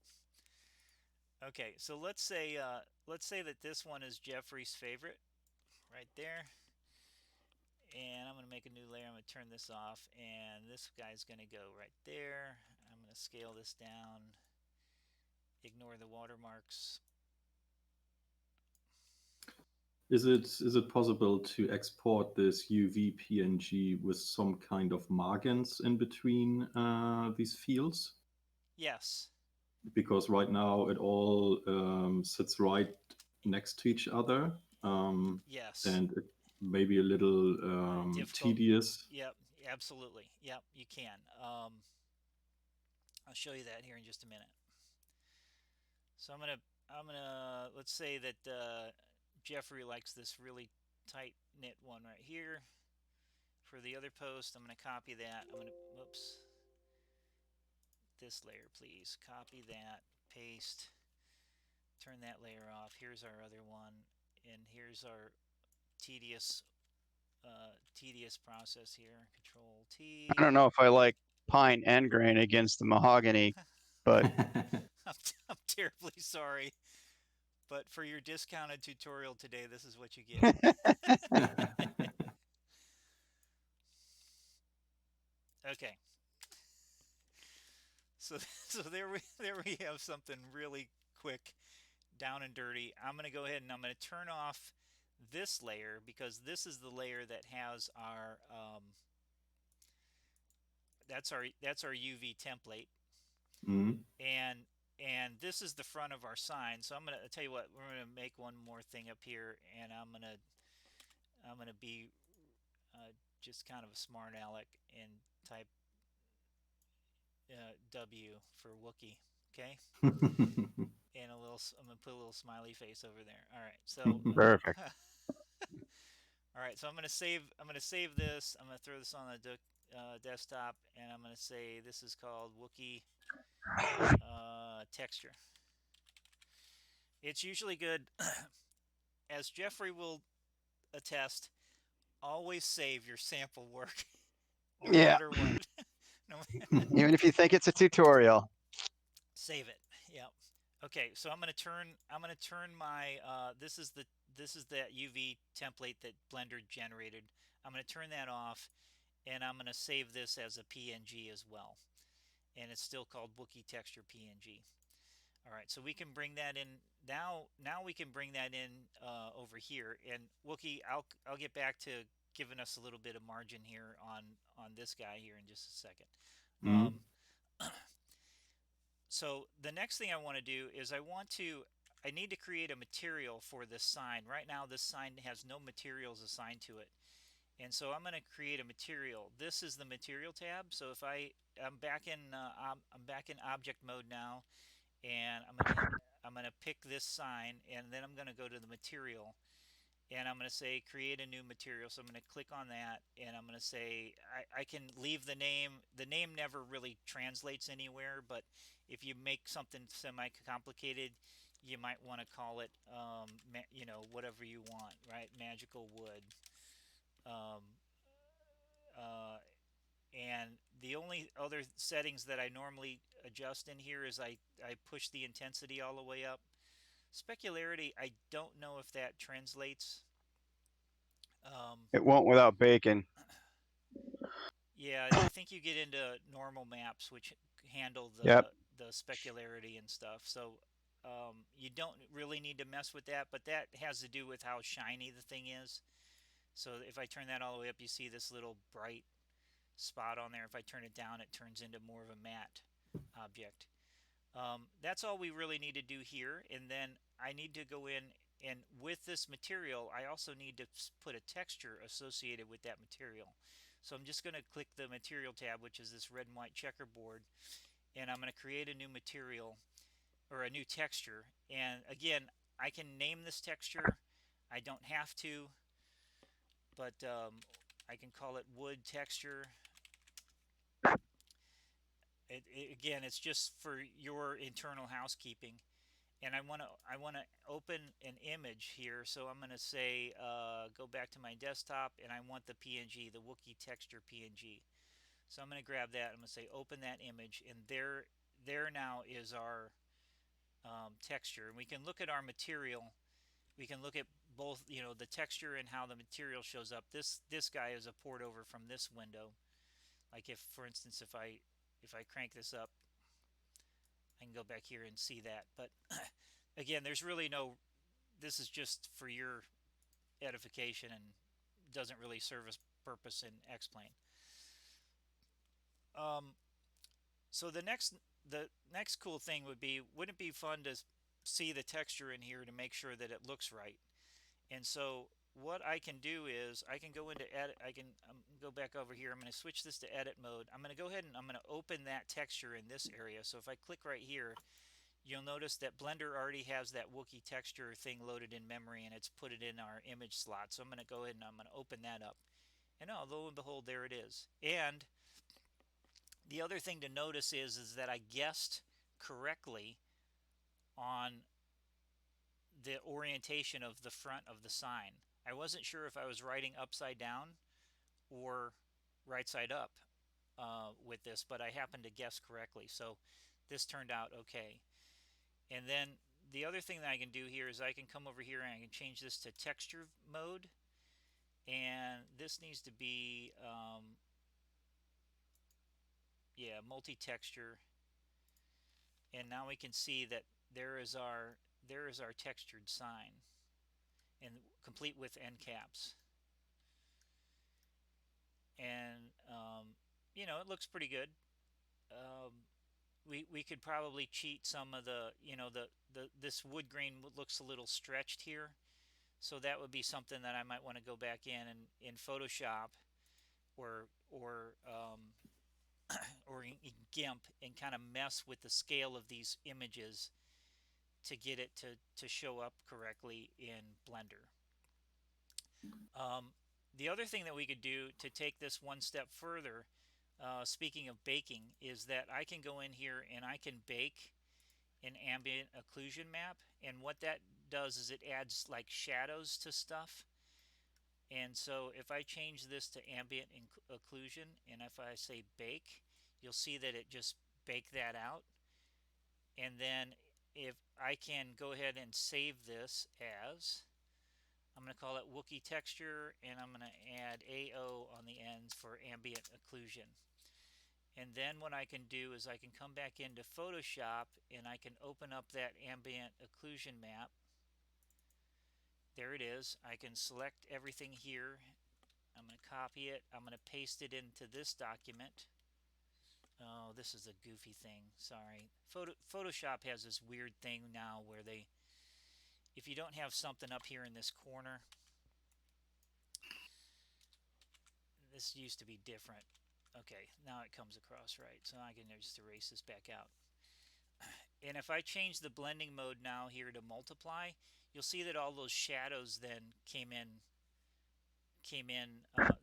Okay. So let's say that this one is Jeffrey's favorite, right there. And I'm going to make a new layer. I'm going to turn this off, and this guy's going to go right there. I'm going to scale this down. Ignore the watermarks. Is it possible to export this UV PNG with some kind of margins in between these fields? Yes. Because right now it all sits right next to each other. Yes. And it may be a little tedious. Yep, absolutely. Yep, you can. I'll show you that here in just a minute. So I'm gonna let's say that Jeffrey likes this really tight knit one right here. For the other post, I'm gonna copy that. I'm gonna whoops. This layer, please. Copy that, paste, turn that layer off. Here's our other one, and here's our tedious process here. Control T. I don't know if I like pine end grain against the mahogany, but I'm terribly sorry, but for your discounted tutorial today, this is what you get. Okay. So there we have something really quick, down and dirty. I'm going to go ahead and I'm going to turn off this layer because this is the layer that has our that's our UV template. Mm. And And this is the front of our sign. So I'm gonna tell you what, we're gonna make one more thing up here, and I'm gonna be just kind of a smart aleck and type W for Wookie. Okay, and I'm gonna put a little smiley face over there. All right, so Perfect. all right, so I'm gonna save this. I'm gonna throw this on the desktop, and I'm gonna say this is called Wookie texture. It's usually good, as Jeffrey will attest. Always save your sample work, no Yeah. matter what. No, Even if you think it's a tutorial. save it. Yeah. Okay, so I'm gonna turn my this is that UV template that Blender generated. I'm gonna turn that off, and I'm gonna save this as a PNG as well, and it's still called Wookie Texture PNG. All right, so we can bring that in now. Now we can bring that in over here, and Wookie, I'll get back to giving us a little bit of margin here on this guy here in just a second. Mm. So the next thing I want to do is I need to create a material for this sign. Right now this sign has no materials assigned to it. And so I'm going to create a material. This is the material tab. So if I'm back in object mode now, and I'm going to pick this sign, and then I'm going to go to the material, and I'm going to say create a new material. So I'm going to click on that, and I'm going to say I can leave the name. The name never really translates anywhere, but if you make something semi-complicated, you might want to call it, whatever you want, right? Magical wood. Um, uh, and the only other settings that I normally adjust in here is I push the intensity all the way up. Specularity, I don't know if that translates. Um, It won't without bacon. Yeah, I think you get into normal maps, which handle Yep. the specularity and stuff. So you don't really need to mess with that, but that has to do with how shiny the thing is. So if I turn that all the way up, you see this little bright spot on there. If I turn it down, it turns into more of a matte object. That's all we really need to do here. And then I need to go in, and with this material, I also need to put a texture associated with that material. So I'm just going to click the material tab, which is this red and white checkerboard, and I'm going to create a new material or a new texture. And again, I can name this texture. I don't have to, but I can call it wood texture. Again, it's just for your internal housekeeping. And I want to open an image here. So I'm going to say go back to my desktop, and I want the PNG, the Wookie texture PNG. So I'm going to grab that. I'm going to say open that image, and there now is our texture. And we can look at our material. We can look at both, the texture and how the material shows up. This guy is a port over from this window. Like if, for instance, if I crank this up, I can go back here and see that. But again, there's really no. This is just for your edification and doesn't really serve a purpose in X-Plane. Um, so the next cool thing would be, wouldn't it be fun to see the texture in here to make sure that it looks right? And so what I can do is I can go into edit. I can go back over here. I'm going to switch this to edit mode. I'm going to go ahead and I'm going to open that texture in this area. So if I click right here, you'll notice that Blender already has that Wookie texture thing loaded in memory, and it's put it in our image slot. So I'm going to go ahead and I'm going to open that up. And oh, lo and behold, there it is. And the other thing to notice is that I guessed correctly on the orientation of the front of the sign. I wasn't sure if I was writing upside down or right side up with this, but I happened to guess correctly. So this turned out okay. And then the other thing that I can do here is I can come over here and I can change this to texture mode. And this needs to be, multi-texture. And now we can see that there is our textured sign, and complete with end caps. And it looks pretty good. we could probably cheat some of the, this wood grain looks a little stretched here. So that would be something that I might want to go back in Photoshop or or in GIMP and kind of mess with the scale of these images to get it to show up correctly in Blender. The other thing that we could do to take this one step further, speaking of baking, is that I can go in here and I can bake an ambient occlusion map. And what that does is it adds like shadows to stuff. And so if I change this to ambient occlusion and if I say bake, you'll see that it just baked that out. And then if I can go ahead and save this as, I'm going to call it Wookiee texture, and I'm going to add AO on the ends for ambient occlusion. And then what I can do is I can come back into Photoshop and I can open up that ambient occlusion map. There it is. I can select everything here. I'm going to copy it. I'm going to paste it into this document. Oh, this is a goofy thing. Sorry. Photoshop has this weird thing now where if you don't have something up here in this corner, this used to be different. Okay, now it comes across right. So I can just erase this back out. And if I change the blending mode now here to multiply, you'll see that all those shadows then came in,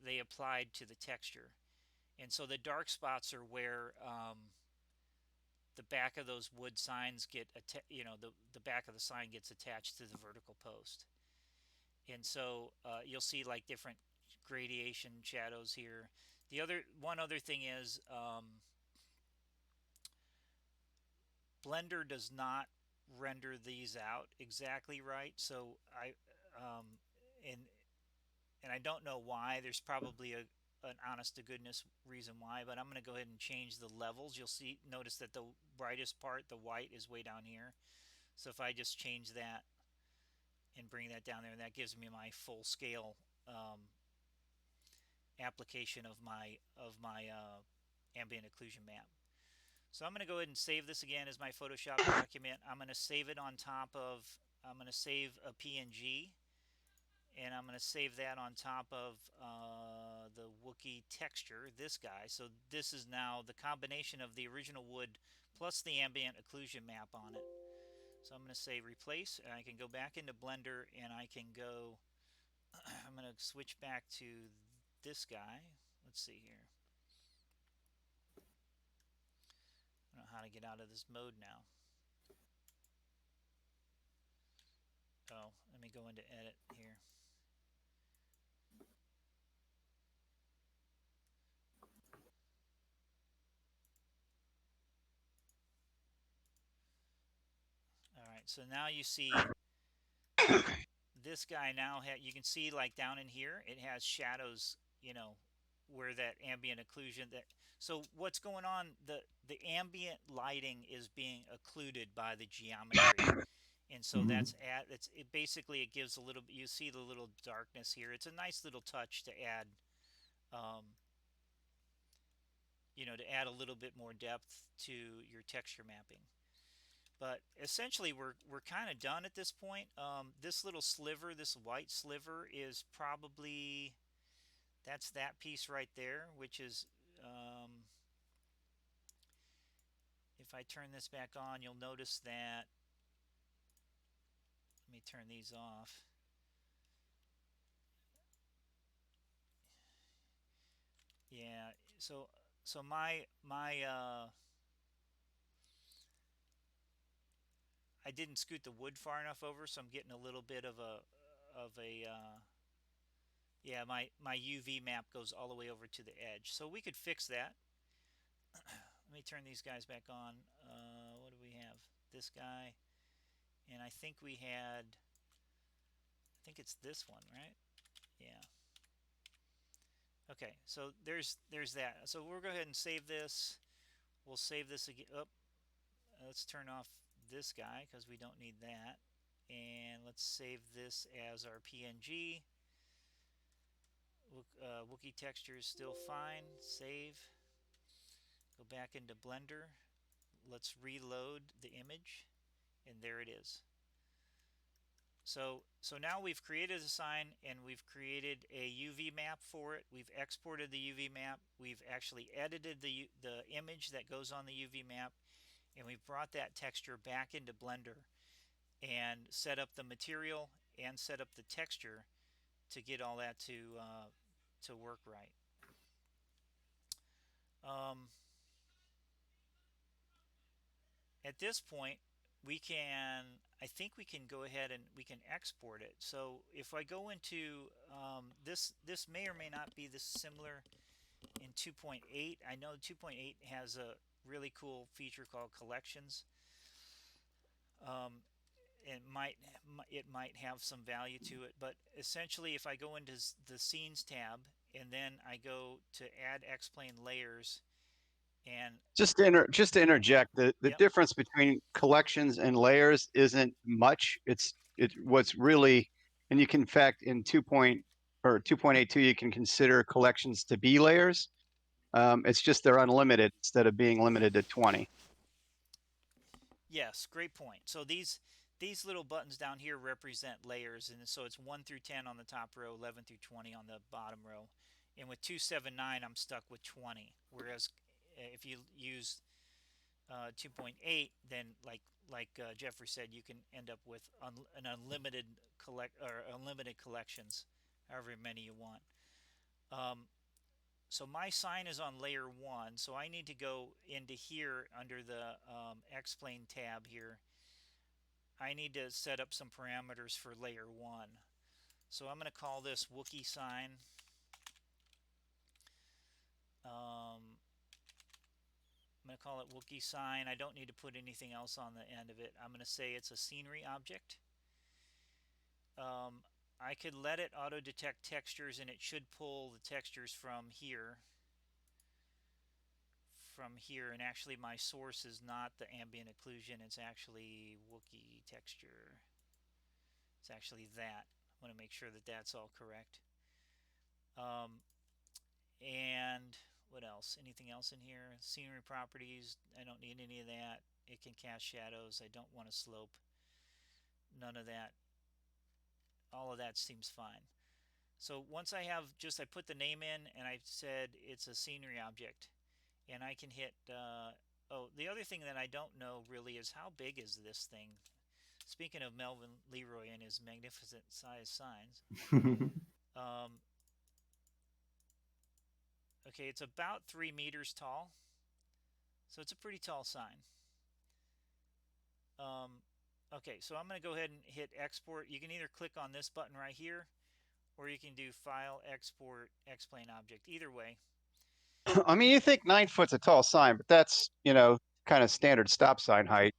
they applied to the texture. And so the dark spots are where the back of those wood signs get, the back of the sign gets attached to the vertical post. And so you'll see like different gradation shadows here. One other thing is Blender does not render these out exactly right. So and I don't know why. There's probably an honest to goodness reason why, but I'm going to go ahead and change the levels. You'll notice that the brightest part, the white, is way down here. So if I just change that and bring that down there, that gives me my full scale application of my ambient occlusion map. So I'm going to go ahead and save this again as my Photoshop document. I'm going to save it on top of, I'm going to save a PNG, and I'm going to save that on top of the Wookiee texture, this guy. So this is now the combination of the original wood plus the ambient occlusion map on it. So I'm going to say replace, and I can go back into Blender and I can go, I'm going to switch back to this guy. Let's see here. I don't know how to get out of this mode now. Oh, let me go into edit here. All right, so now you see this guy now, you can see like down in here, it has shadows, where that ambient occlusion, so what's going on, the ambient lighting is being occluded by the geometry. And so it basically, it gives a little, you see the little darkness here. It's a nice little touch to add, to add a little bit more depth to your texture mapping. But essentially, we're kind of done at this point. This little sliver, this white sliver, is probably, that's that piece right there, which is, if I turn this back on, you'll notice that, let me turn these off. Yeah, so my I didn't scoot the wood far enough over, so I'm getting a little bit of a yeah, my UV map goes all the way over to the edge. So we could fix that. Let me turn these guys back on. What do we have? This guy, and I think we had, I think it's this one, right? Yeah. Okay, so there's that. So we'll go ahead and save this. We'll save this again. Oh, let's turn off this guy because we don't need that. And let's save this as our PNG. Wookiee texture is still fine. Save. Go back into Blender. let's reload the image, and there it is. So now we've created a sign and we've created a UV map for it. We've exported the UV map. We've actually edited the image that goes on the UV map, and we've brought that texture back into Blender and set up the material and set up the texture to get all that to work right. At this point, I think we can go ahead and we can export it. So if I go into this may or may not be this similar in 2.8. I know 2.8 has a really cool feature called collections. It might have some value to it, but essentially if I go into the scenes tab and then I go to add X-plane layers, and just to interject, the yep. difference between collections and layers isn't much. It's what's really, and you can, in fact, in 2.82 you can consider collections to be layers. It's just they're unlimited instead of being limited to 20. Yes, great point. So these little buttons down here represent layers, and so it's 1 through 10 on the top row, 11 through 20 on the bottom row. And with 279, I'm stuck with 20. Whereas if you use 2.8, then like Jeffrey said, you can end up with an unlimited collections, however many you want. So my sign is on layer 1, so I need to go into here under the X-plane tab here. I need to set up some parameters for layer 1. So I'm going to call this Wookiee sign. I'm going to call it Wookiee sign. I don't need to put anything else on the end of it. I'm going to say it's a scenery object. I could let it auto detect textures, and it should pull the textures from here. And actually my source is not the ambient occlusion, it's actually Wookiee texture. It's actually that. I want to make sure that that's all correct. And what else? Anything else in here? Scenery properties, I don't need any of that. It can cast shadows. I don't want a slope. None of that. All of that seems fine. So once I put the name in and I said it's a scenery object, and I can hit, oh, the other thing that I don't know really is how big is this thing? Speaking of Melvin Leroy and his magnificent size signs. Okay, it's about 3 meters tall. So it's a pretty tall sign. Okay, so I'm going to go ahead and hit export. You can either click on this button right here, or you can do File, Export, X-plane Object. Either way. I mean, you think 9 foot's a tall sign, but that's, kind of standard stop sign height.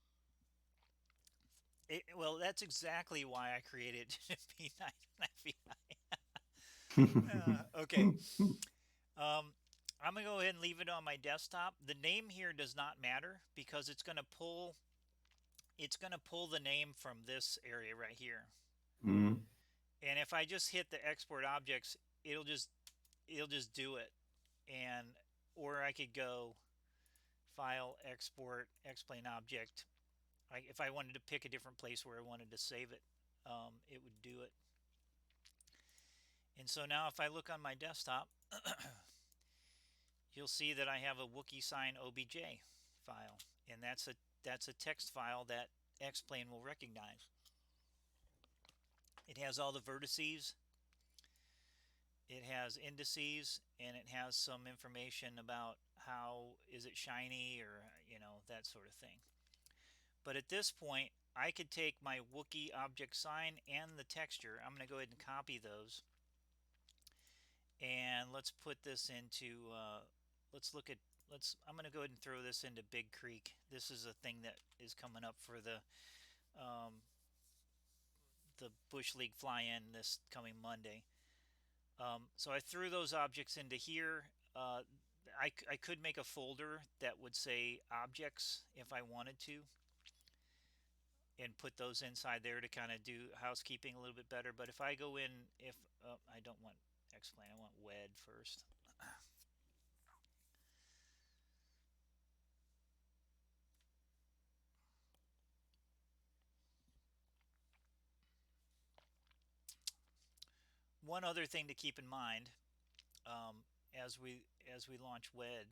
Well, that's exactly why I created to be 9 feet high. Okay. I'm going to go ahead and leave it on my desktop. The name here does not matter because it's going to pull the name from this area right here. And if I just hit the export objects, it'll just do it. Or I could go File, Export, X-plane Object. If I wanted to pick a different place where I wanted to save it, it would do it. And so now if I look on my desktop, you'll see that I have a Wookiee sign OBJ file, and that's a text file that X-plane will recognize. It has all the vertices, it has indices, and it has some information about how is it shiny, or that sort of thing. But at this point, I could take my Wookiee object sign and the texture. I'm going to go ahead and copy those, and let's put this into I'm going to go ahead and throw this into Big Creek. This is a thing that is coming up for the Bush League fly-in this coming Monday. So I threw those objects into here. I could make a folder that would say objects if I wanted to, and put those inside there to kind of do housekeeping a little bit better. But if I go in, I don't want X-plane, I want WED first. one other thing to keep in mind, um, as we launch WED,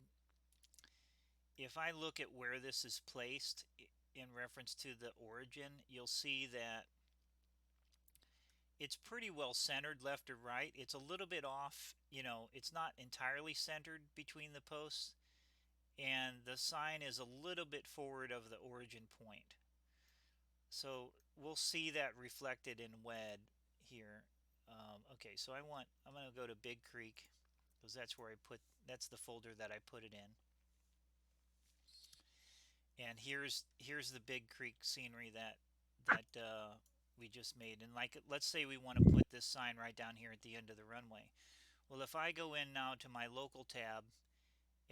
if I look at where this is placed in reference to the origin, you'll see that it's pretty well centered left or right. It's a little bit off, it's not entirely centered between the posts, and the sign is a little bit forward of the origin point. So we'll see that reflected in WED here. Okay, so I'm going to go to Big Creek because that's the folder that I put it in. And here's the Big Creek scenery that we just made. And like, let's say we want to put this sign right down here at the end of the runway. Well, if I go in now to my local tab,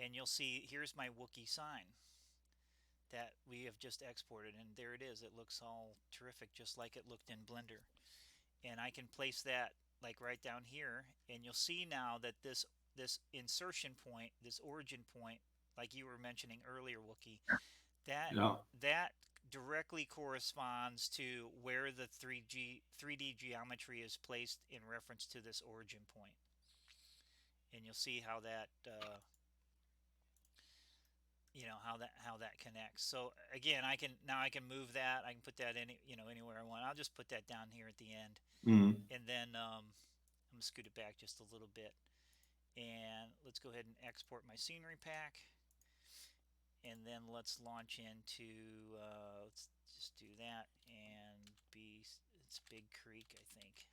and you'll see here's my Wookiee sign that we have just exported, and there it is. It looks all terrific, just like it looked in Blender. And I can place that like right down here, and you'll see now that this insertion point, this origin point, like you were mentioning earlier, Wookie, that Yeah. that directly corresponds to where the 3D geometry is placed in reference to this origin point. And you'll see how that how that connects. So again, I can move that. I can put that anywhere I want. I'll just put that down here at the end, and then I'm gonna scoot it back just a little bit, and let's go ahead and export my scenery pack, and then let's launch into let's just do that, and it's Big Creek, I think.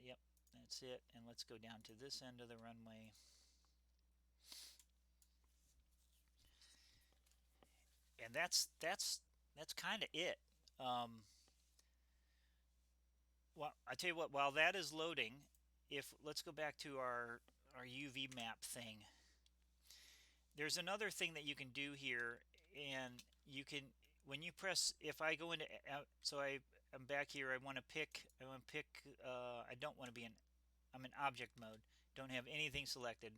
Yep, that's it. And let's go down to this end of the runway. And that's kind of it. Well, I tell you what, while that is loading, let's go back to our UV map thing. There's another thing that you can do here, and you can, when you press, if I go into, I'm back here. I want to pick. I don't want to be in. I'm in object mode. Don't have anything selected.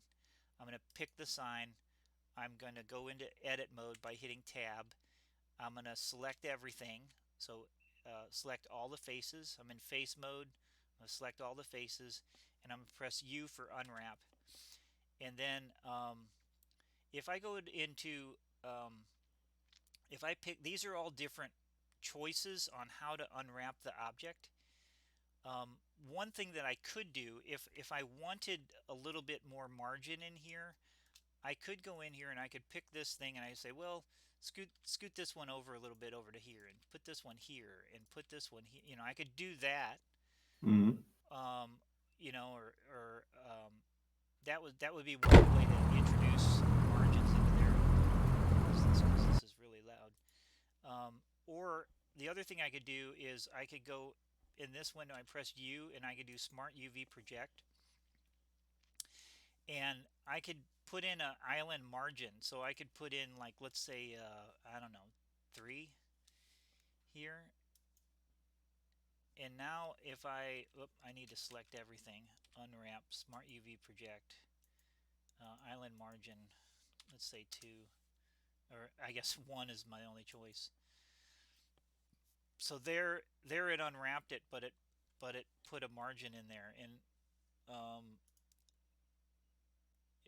I'm going to pick the sign. I'm going to go into edit mode by hitting tab. I'm going to select everything. So select all the faces. I'm in face mode. I'm going to select all the faces, and I'm going to press U for unwrap. And then if I go into, if I pick, these are all different choices on how to unwrap the object. One thing that I could do, if I wanted a little bit more margin in here, I could go in here and I could pick this thing, and I say, well, scoot this one over a little bit over to here, and put this one here, and put this one here. I could do that. Or that would be one way to introduce margins into there. This is really loud. Or the other thing I could do is I could go in this window. I press U, and I could do Smart UV Project, and I could put in an island margin. So I could put in, like, let's say I don't know, 3 here. And now if I need to select everything. Unwrap, Smart UV Project, island margin, let's say 2, or I guess 1 is my only choice. So there it unwrapped it, but it put a margin in there. And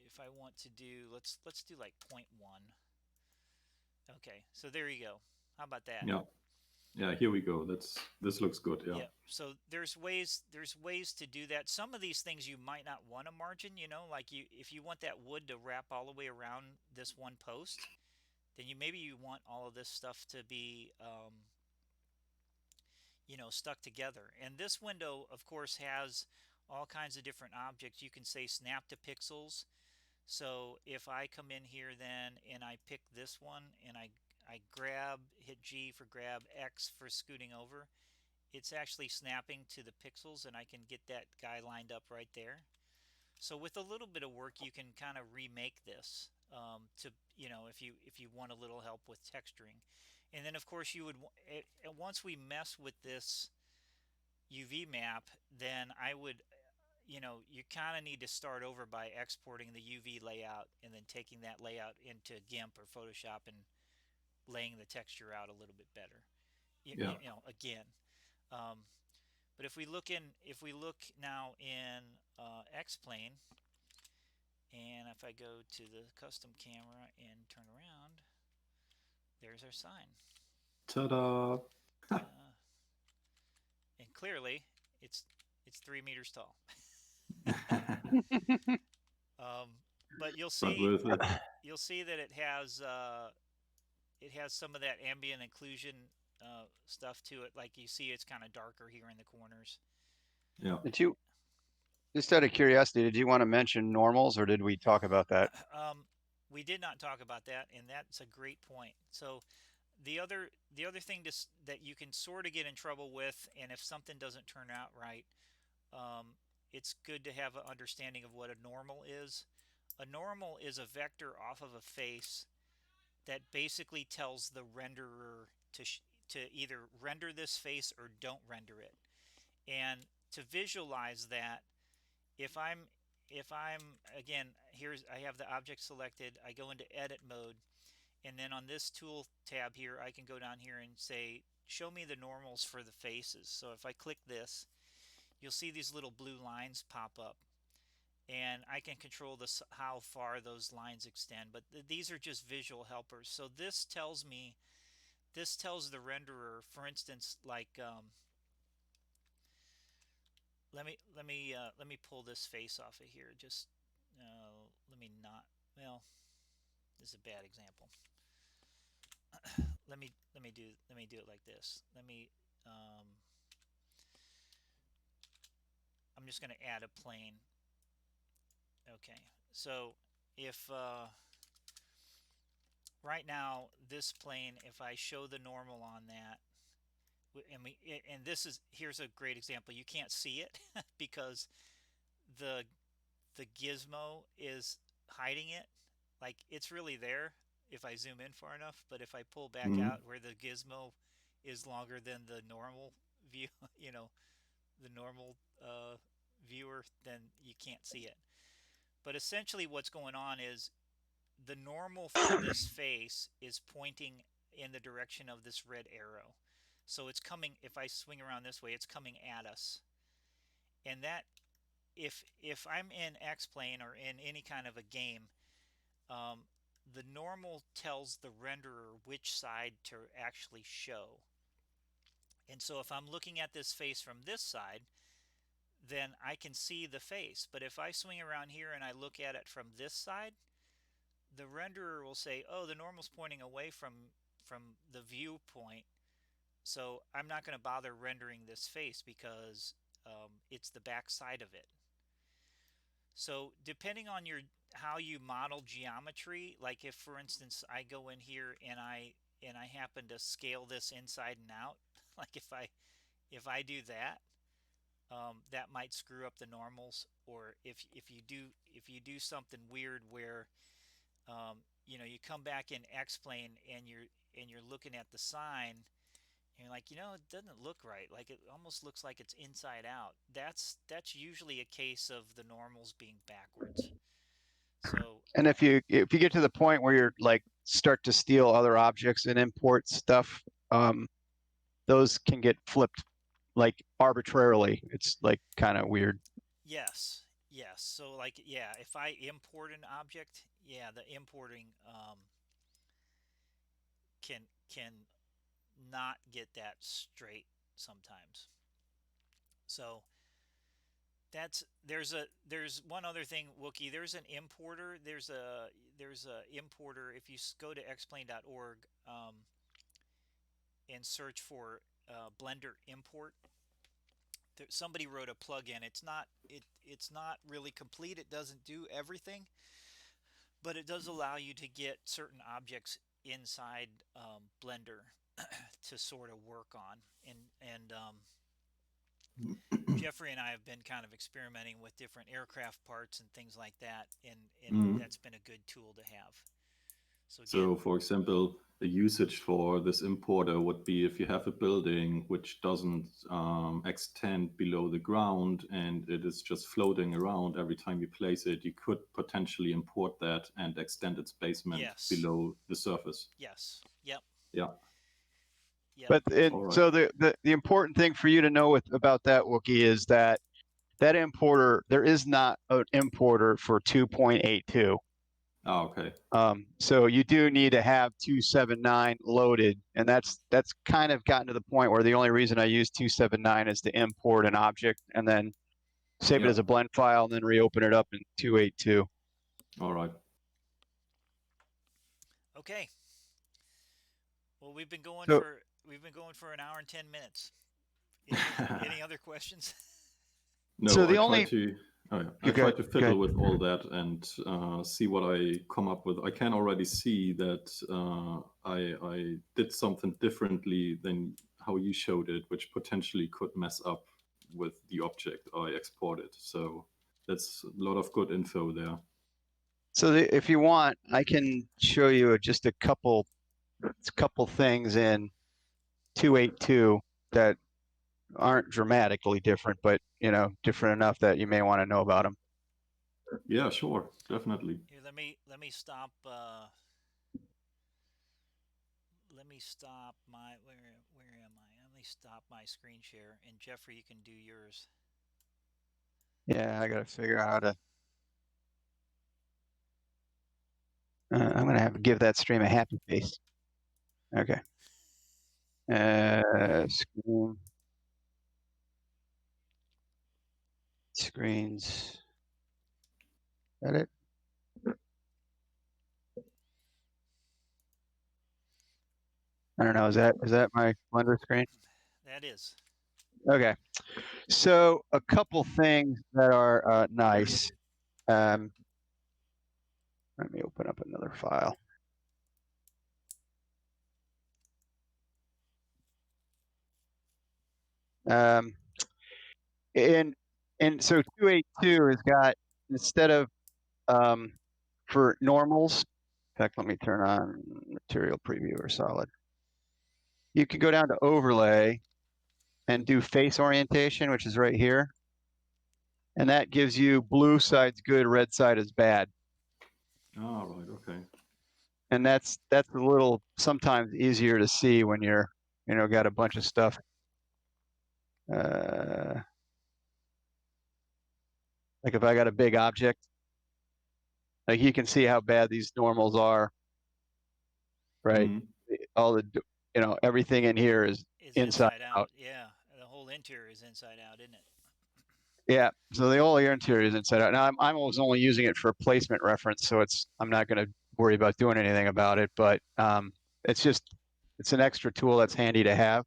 if I want to do, let's do like 0.1. Okay, so there you go. How about that? Yeah, here we go. This looks good. Yeah. So there's ways to do that. Some of these things you might not want a margin, like if you want that wood to wrap all the way around this one post, then maybe you want all of this stuff to be stuck together. And this window, of course, has all kinds of different objects. You can say snap to pixels. So if I come in here then and I pick this one, and I grab, hit G for grab, X for scooting over, it's actually snapping to the pixels, and I can get that guy lined up right there. So with a little bit of work, you can kind of remake this to, if you want a little help with texturing. And then of course you would, once we mess with this UV map, then I would, you kind of need to start over by exporting the UV layout and then taking that layout into GIMP or Photoshop and laying the texture out a little bit better. Again. But if we look now in X-Plane, and if I go to the custom camera and turn around, there's our sign. Ta-da! And clearly, it's 3 meters tall. But you'll But see worth it. that it has some of that ambient occlusion stuff to it. Like you see, it's kind of darker here in the corners. Yeah. Did you, just out of curiosity, did you want to mention normals or did we talk about that? We did not talk about that, and that's a great point. So the other thing that you can sort of get in trouble with, and if something doesn't turn out right, it's good to have an understanding of what a normal is. A normal is a vector off of a face that basically tells the renderer to either render this face or don't render it. And to visualize that, if I'm again, I have the object selected, I go into edit mode, and then on this tool tab here, I can go down here and say, show me the normals for the faces. So if I click this, you'll see these little blue lines pop up, and I can control this, how far those lines extend. But these are just visual helpers. So this tells the renderer, for instance, like let me pull this face off of here. Just let me not. Well, this is a bad example. let me do it like this. I'm just going to add a plane. Okay, so if right now this plane, if I show the normal on that, and here's a great example. You can't see it because the gizmo is hiding it. Like, it's really there if I zoom in far enough, but if I pull back Mm. out where the gizmo is longer than the normal view, the normal viewer, then you can't see it. But essentially what's going on is the normal for this face is pointing in the direction of this red arrow. So it's coming, if I swing around this way, it's coming at us. And that, if I'm in X-Plane or in any kind of a game, the normal tells the renderer which side to actually show. And so if I'm looking at this face from this side, then I can see the face. But if I swing around here and I look at it from this side, the renderer will say, oh, the normal's pointing away from the viewpoint, so I'm not going to bother rendering this face because it's the back side of it. So depending on how you model geometry, like if, for instance, I go in here and I happen to scale this inside and out, like if I do that, that might screw up the normals. Or if you do something weird where you come back in X-Plane and you're looking at the sign and you're like, it doesn't look right. Like, it almost looks like it's inside out. That's usually a case of the normals being backwards. So, And if you get to the point where you're like start to steal other objects and import stuff, those can get flipped like arbitrarily. It's like kind of weird. yes. So, like, yeah, if I import an object, yeah, the importing can not get that straight sometimes. So there's one other thing, Wookie. There's an importer. There's a importer. If you go to xplane.org and search for Blender import, somebody wrote a plugin. It's not really complete. It doesn't do everything, but it does allow you to get certain objects inside Blender to sort of work on. And Jeffrey and I have been kind of experimenting with different aircraft parts and things like that, and that's been a good tool to have. So again, So, for example, a usage for this importer would be if you have a building which doesn't extend below the ground and it is just floating around every time you place it, you could potentially import that and extend its basement yes, below the surface. yes, yep, Yeah. Yep. But All right. so the important thing for you to know about that, Wookie, is that importer, there is not an importer for 2.82. Okay. So you do need to have 279 loaded, and that's kind of gotten to the point where the only reason I use 279 is to import an object and then save it Yeah. as a blend file and then reopen it up in 282. All right. Okay. Well, we've been going So for an hour and 10 minutes. Any other questions? So No, the I try only to. Oh, yeah. I you try got to good. fiddle with all that and see what I come up with. I can already see that I did something differently than how you showed it, which potentially could mess up with the object I exported. So that's a lot of good info there. So if you want, I can show you just a couple things in 282 that aren't dramatically different, but different enough that you may want to know about them. Yeah, sure, definitely. Here, let me stop. Let me stop my where am I? Let me stop my screen share, and Jeffrey, you can do yours. Yeah, I got to figure out how to. I'm gonna have to give that stream a happy face. Okay. Screens. Edit. I don't know. Is that my Blender screen? That is. Okay. So a couple things that are nice. Let me open up another file. And so 282 has got, instead of for normals, in fact, let me turn on material preview or solid. You can go down to overlay and do face orientation, which is right here. And that gives you blue side's good, red side is bad. All right, okay. And that's a little sometimes easier to see when you're, got a bunch of stuff. Like if I got a big object, like you can see how bad these normals are, right? Mhm. All the, everything in here is inside out. Yeah, the whole interior is inside out, isn't it? Yeah, so the whole interior is inside out. Now I'm always only using it for placement reference, so I'm not going to worry about doing anything about it. But it's an extra tool that's handy to have.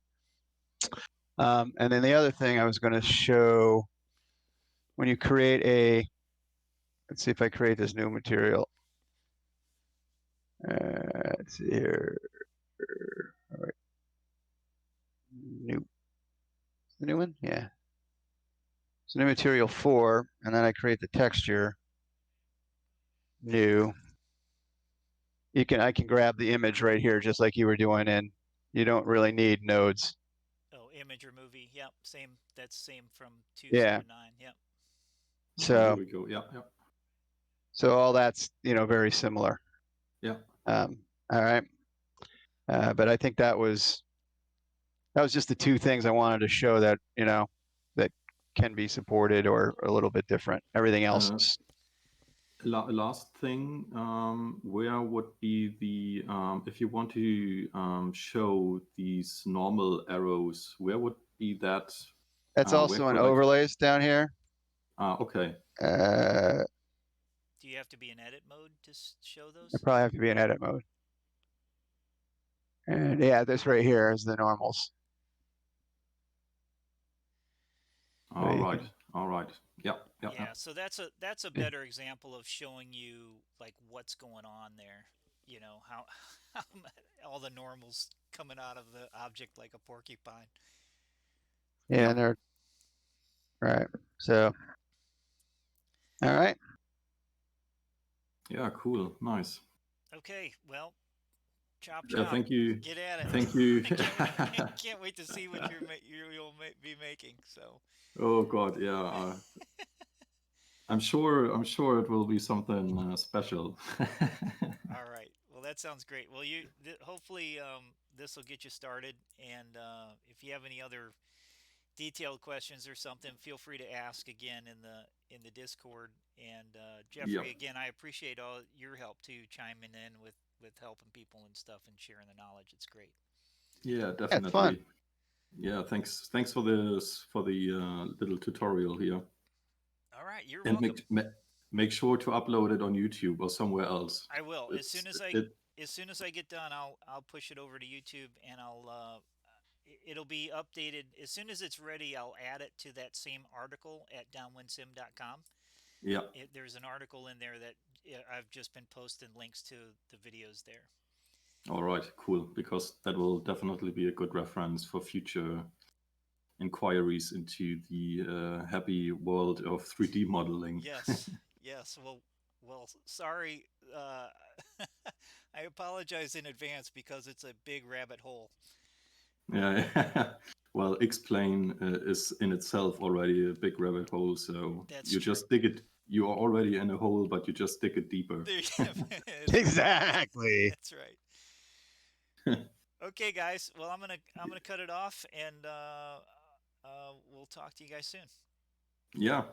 And then the other thing I was going to show, when you create let's see if I create this new material. Let's see here. All right. The new one, yeah. So new material 4, and then I create the texture. New. I can grab the image right here, just like you were doing, and you don't really need nodes. Oh, image or movie. Yep, same. That's same from 279. Yep. So there we go. Yeah, yeah. So all that's very similar. Yeah. All right. But I think that was just the two things I wanted to show that that can be supported or a little bit different. Everything else is. Last thing, where would be the if you want to show these normal arrows, where would be that? That's also in could overlays down here. Okay. Do you have to be in edit mode to show I those? probably have to be in edit mode. And yeah, this right here is the normals. All right. All right. Yeah. Yeah. Yeah, so that's a better example of showing you like what's going on there. How, how all the normals coming out of the object like a porcupine. Yeah, Yeah. they're right. So, all right. Yeah. Cool. Nice. Okay, well, chop Yeah. chop. Thank you. Get at it. Thank you. Can't wait to see what you'll be making. So. Oh God. Yeah. I'm sure it will be something special. All right. Well, Well, that sounds great. Well, hopefully this will get you started. And if you have any other detailed questions or something, feel free to ask again in the Discord. And Yeah, Jeffrey, again, I appreciate all your help too, chiming in with helping people and stuff and sharing the knowledge. It's great. yeah, Yeah, it's fun. definitely. Yeah, thanks for this for the little tutorial here, All right, you're and welcome. make sure to upload it on YouTube or somewhere else. I will. It's it. As soon as I get done, I'll push it over to YouTube and it'll be updated as soon as it's ready. I'll add it to that same article at downwindsim.com. Yeah. There's an article in there that I've just been posting links to the videos there. All right, cool. Because that will definitely be a good reference for future inquiries into the happy world of 3D modeling. Yes, yes. Well, sorry. I apologize in advance because it's a big rabbit hole. Yeah. Well, explain is in itself already a big rabbit hole. So That's you true. just dig it. You are already in a hole, but you just dig it deeper. Exactly. That's right. Okay, guys. Well, I'm gonna cut it off, and we'll talk to you guys soon. Yeah.